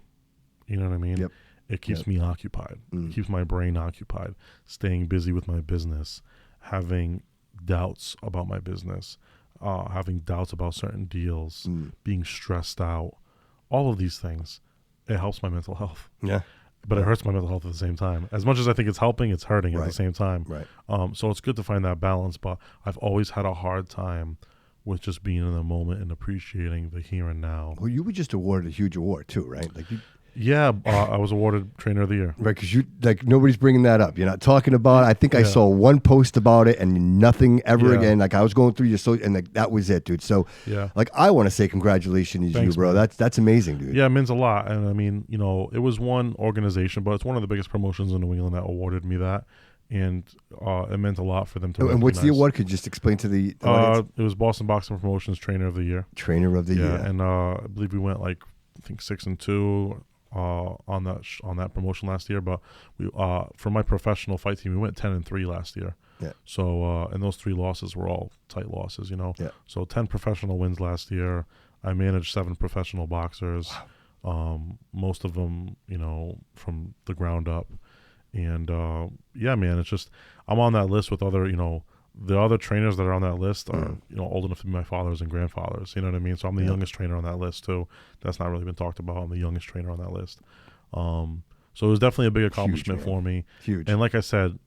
You know what I mean? Yep. It keeps me occupied. It keeps my brain occupied. Staying busy with my business, having doubts about my business, having doubts about certain deals, being stressed out, all of these things, it helps my mental health. Yeah. But it hurts my mental health at the same time. As much as I think it's helping, it's hurting at the same time. Right. So it's good to find that balance, but I've always had a hard time with just being in the moment and appreciating the here and now. Well, you were just awarded a huge award too, right? Like Yeah, I was awarded Trainer of the Year. right, because nobody's bringing that up. You're not talking about it. I think I saw one post about it and nothing ever again. Like, I was going through your and that was it, dude. So like, I want to say congratulations to you, bro. Man. That's amazing, dude. Yeah, it means a lot. And I mean, it was one organization, but it's one of the biggest promotions in New England that awarded me that. And it meant a lot for them to And what's the award? Could you just explain to the audience? It was Boston Boxing Promotions Trainer of the Year. Trainer of the Year. And I believe we went 6-2 on that promotion last year. But we for my professional fight team, we went 10-3 last year. Yeah. So and those 3 losses were all tight losses, Yeah. So 10 professional wins last year. I managed 7 professional boxers. Wow. Most of them, from the ground up. And yeah, man, it's just, I'm on that list with other, the other trainers that are on that list are, old enough to be my fathers and grandfathers. You know what I mean? So I'm the youngest trainer on that list too. That's not really been talked about. I'm the youngest trainer on that list. So it was definitely a big accomplishment for me. Huge. And like I said,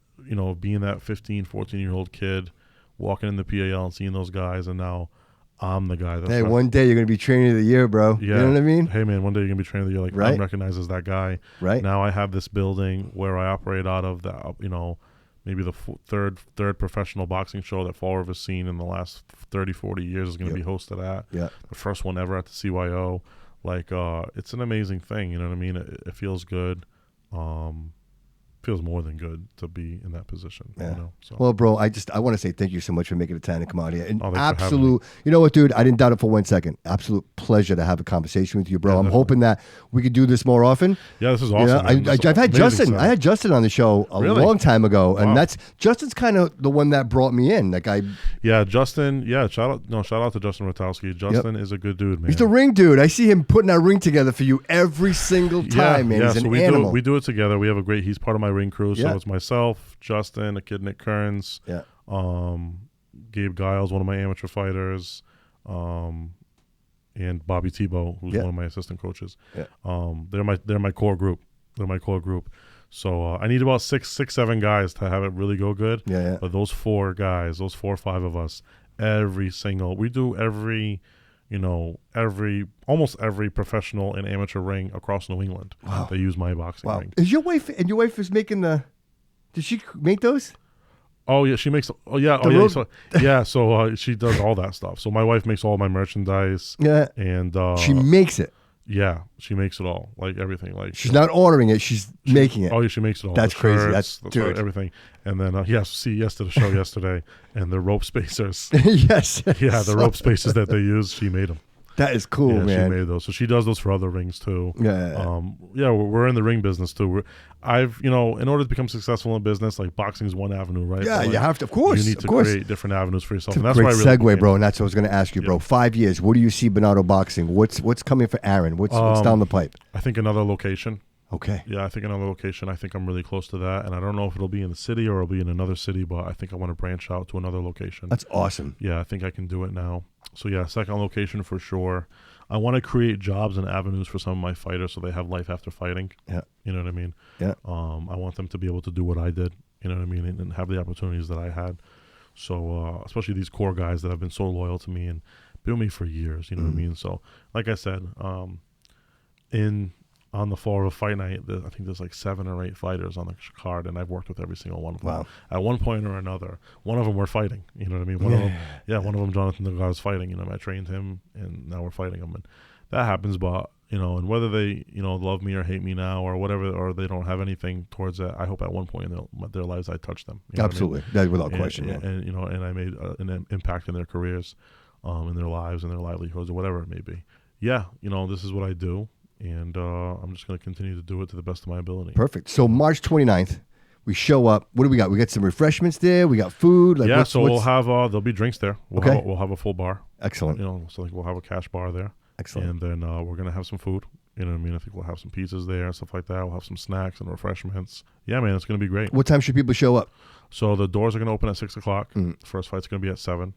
being that 15, 14-year-old kid, walking in the PAL and seeing those guys, and now I'm the guy that's... Hey, one day you're going to be Trainer of the Year, bro. Yeah. You know what I mean? Hey, man, one day you're going to be Trainer of the Year. Like, right. I'm recognized as that guy. Right. Now I have this building where I operate out of that, maybe the third professional boxing show that Fall River's seen in the last 30, 40 years is going to be hosted at. Yeah. The first one ever at the CYO. Like, it's an amazing thing. You know what I mean? It feels good. Feels more than good to be in that position. Yeah. So. Well, bro, I want to say thank you so much for making the time to come out here. And absolute, you know what, dude? I didn't doubt it for 1 second. Absolute pleasure to have a conversation with you, bro. I'm hoping that we could do this more often. Yeah, this is awesome. I've had Justin. Stuff. I had Justin on the show a long time ago, and Justin's kind of the one that brought me in. Justin. Yeah, shout out to Justin Rotowski. Justin is a good dude, man. He's the ring dude. I see him putting that ring together for you every single time, man. He's an animal. We do it together. We have a great. He's part of my ring crew, so it's myself, Justin, a kid Nick Kearns, Gabe Giles, one of my amateur fighters, and Bobby Tebow, who's one of my assistant coaches. Yeah. They're my core group. So I need about 6-7 guys to have it really go good. Yeah. But those 4 guys, those 4 or 5 of us, we do almost every professional and amateur ring across New England. Wow. They use my boxing ring. Is your wife is making did she make those? Oh yeah, she makes. So she does all that stuff. So my wife makes all my merchandise. Yeah, and she makes it. Yeah, she makes it all, like everything. Like she's not ordering it; she's making it. Oh yeah, she makes it all. That's crazy. Shirts, that's everything. And then yes to the show yesterday, and the rope spacers. Yes. Yeah, the rope spacers that they use, she made them. That is cool, man. She made those. So she does those for other rings too. Yeah. We're in the ring business too. In order to become successful in business, like boxing is one avenue, right? Yeah, you have to, of course. You need to create different avenues for yourself. It's a great segue, bro. And that's what I was going to ask you, bro. 5 years. What do you see Bernardo Boxing? What's coming for Aaron? What's down the pipe? I think another location. Okay. Yeah, I think another location. I think I'm really close to that, and I don't know if it'll be in the city or it'll be in another city, but I think I want to branch out to another location. That's awesome. Yeah, I think I can do it now. So yeah, second location for sure. I want to create jobs and avenues for some of my fighters so they have life after fighting. Yeah. You know what I mean? Yeah. I want them to be able to do what I did, you know what I mean, and have the opportunities that I had. So especially these core guys that have been so loyal to me and been with me for years, you know what I mean? So like I said, in on the floor of a fight night, I think there's like 7 or 8 fighters on the card, and I've worked with every single one of them. Wow. At one point or another. One of them we're fighting. You know what I mean? One of them, Jonathan Delgado, is fighting. You know, I trained him, and now we're fighting him, and that happens. But you know, and whether they love me or hate me now or whatever, or they don't have anything towards that, I hope at one point in their lives I touched them. You know Absolutely, what I mean? that without question. And you know, and I made an impact in their careers, in their lives and their livelihoods or whatever it may be. Yeah, you know, this is what I do. And I'm just going to continue to do it to the best of my ability. Perfect. So March 29th, we show up. What do we got? We got some refreshments there. We got food. Like yeah, we'll have there'll be drinks there. We'll have a full bar. Excellent. You know, so like we'll have a cash bar there. Excellent. And then we're going to have some food. You know what I mean? I think we'll have some pizzas there and stuff like that. We'll have some snacks and refreshments. Yeah, man, it's going to be great. What time should people show up? So the doors are going to open at 6 o'clock. First fight's going to be at 7.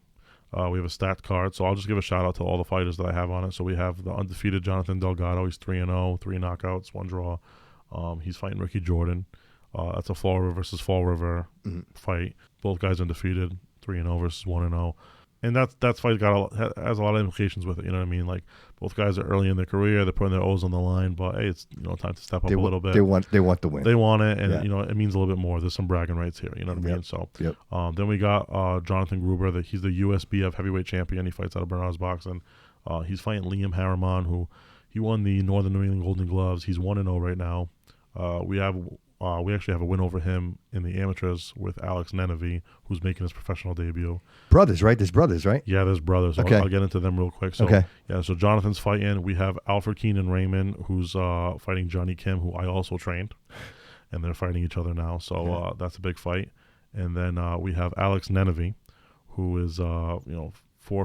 We have a stacked card, so I'll just give a shout out to all the fighters that I have on it. So we have the undefeated Jonathan Delgado. He's 3-0, 3 knockouts, 1 draw. He's fighting Ricky Jordan. That's a Fall River versus Fall River fight. Both guys undefeated, 3-0 versus 1-0. And that fight has a lot of implications with it. You know what I mean? Like both guys are early in their career, they're putting their O's on the line. But hey, it's time to step up a little bit. They want the win. They want it, and it means a little bit more. There's some bragging rights here. You know what I mean? So then we got Jonathan Gruber. He's the USBF heavyweight champion. He fights out of Bernardo's boxing. He's fighting Liam Harriman, who he won the Northern New England Golden Gloves. He's 1-0 right now. We actually have a win over him in the amateurs with Alex Nenevy, who's making his professional debut. Brothers, right? There's brothers, right? Yeah, there's brothers. Okay. I'll get into them real quick. So, so Jonathan's fighting. We have Alfred Keenan Raymond, who's fighting Johnny Kim, who I also trained, and they're fighting each other now. So that's a big fight. And then we have Alex Nenevy, who is 4 or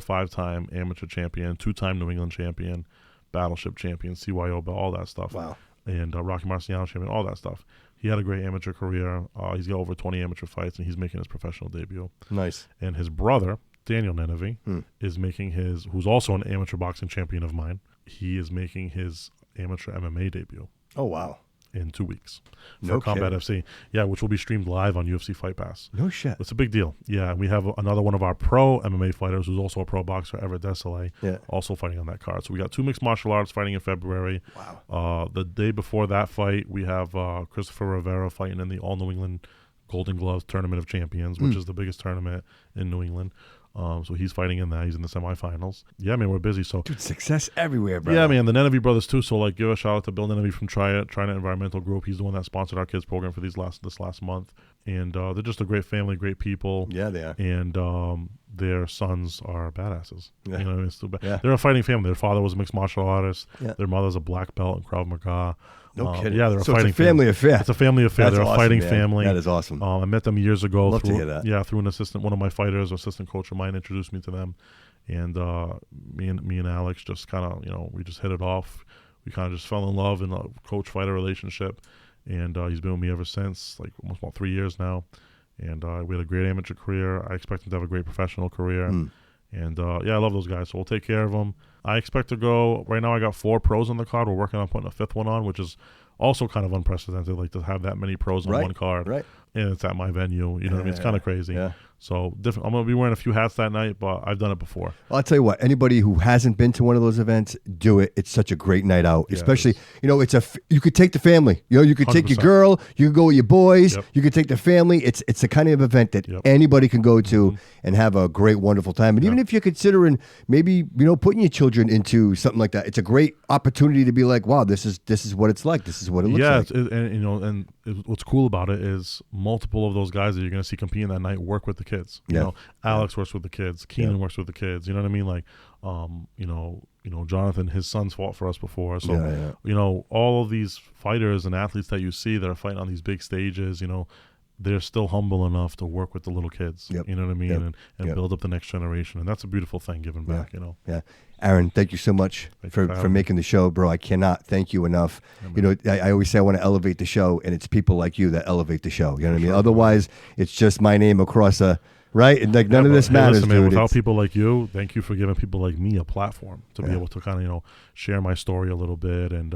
5-time amateur champion, 2-time New England champion, battleship champion, CYO, all that stuff. Wow. And Rocky Marciano champion, all that stuff. He had a great amateur career. He's got over 20 amateur fights, and he's making his professional debut. Nice. And his brother, Daniel Nenevy, is making who's also an amateur boxing champion of mine. He is making his amateur MMA debut. Oh, wow. In 2 weeks for Combat FC. Yeah, which will be streamed live on UFC Fight Pass. No shit. It's a big deal. Yeah, and we have another one of our pro MMA fighters who's also a pro boxer, Everett Desailly, also fighting on that card. So we got 2 mixed martial arts fighting in February. Wow. The day before that fight, we have Christopher Rivera fighting in the All New England Golden Gloves Tournament of Champions, which is the biggest tournament in New England. So he's fighting in that. He's in the semifinals. Yeah, man, we're busy. So dude, success everywhere, bro. Yeah, man, the Nenevy brothers too. So like, give a shout out to Bill Nenevy from Try It Environmental Group. He's the one that sponsored our kids program for this last month. And they're just a great family, great people. Yeah, they are. And their sons are badasses. Yeah. You know, they're a fighting family. Their father was a mixed martial artist. Yeah. Their mother's a black belt in Krav Maga. No kidding. Yeah, they're a fighting it's a family affair. It's a family affair. That's they're awesome, a fighting man. family. That is awesome. I met them years ago. Love to hear that. Yeah, through one of my fighters, assistant coach of mine, introduced me to them. And me and Alex just kind of, we just hit it off. We kind of just fell in love in a coach-fighter relationship. And he's been with me ever since, like almost about 3 years now. And we had a great amateur career. I expect him to have a great professional career. And I love those guys. So we'll take care of them. I expect to go, right now I got 4 pros on the card. We're working on putting a 5th one on, which is also kind of unprecedented, like to have that many pros on one card. Right. And it's at my venue. You know what I mean? It's kind of crazy. Yeah. So different. I'm going to be wearing a few hats that night, but I've done it before. Well, I'll tell you what, anybody who hasn't been to one of those events, do it. It's such a great night out. Yeah, especially, you could take the family. You could take 100%. Your girl, you could go with your boys, you could take the family. It's the kind of event that anybody can go to and have a great, wonderful time. And even if you're considering maybe, putting your children into something like that, it's a great opportunity to be like, wow, this is what it's like. This is what it looks like. And what's cool about it is multiple of those guys that you're going to see competing that night work with the kids. Alex works with the kids. Keenan works with the kids. You know what I mean? Like, Jonathan, his sons fought for us before. So, all of these fighters and athletes that you see that are fighting on these big stages, they're still humble enough to work with the little kids. You know what I mean? And build up the next generation. And that's a beautiful thing, giving back, Yeah. Aaron, thank you so much for making the show, bro. I cannot thank you enough. I always say I want to elevate the show, and it's people like you that elevate the show. You know what I mean? Otherwise, it's just my name across right? And like none of this matters, listen, man, dude. Without people like you, thank you for giving people like me a platform to be able to kind of, share my story a little bit and,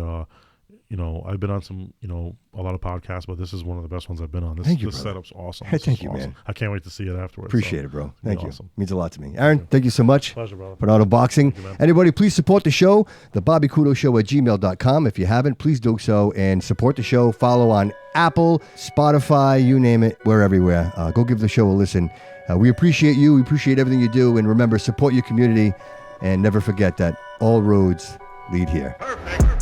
I've been on some, a lot of podcasts, but this is one of the best ones I've been on. Thank you, this brother. setup's awesome. Hey, This thank is you, awesome. man. I can't wait to see it afterwards. Appreciate it, bro. Thank you. Awesome. Means a lot to me. Aaron, thank you so much. Pleasure, brother. Bernardo Boxing. Thank you, man. Anybody, please support the show, the Bobby Kudo Show at gmail.com. If you haven't, please do so and support the show. Follow on Apple, Spotify, you name it. We're everywhere. Go give the show a listen. We appreciate you. We appreciate everything you do. And remember, support your community. And never forget that all roads lead here. Perfect.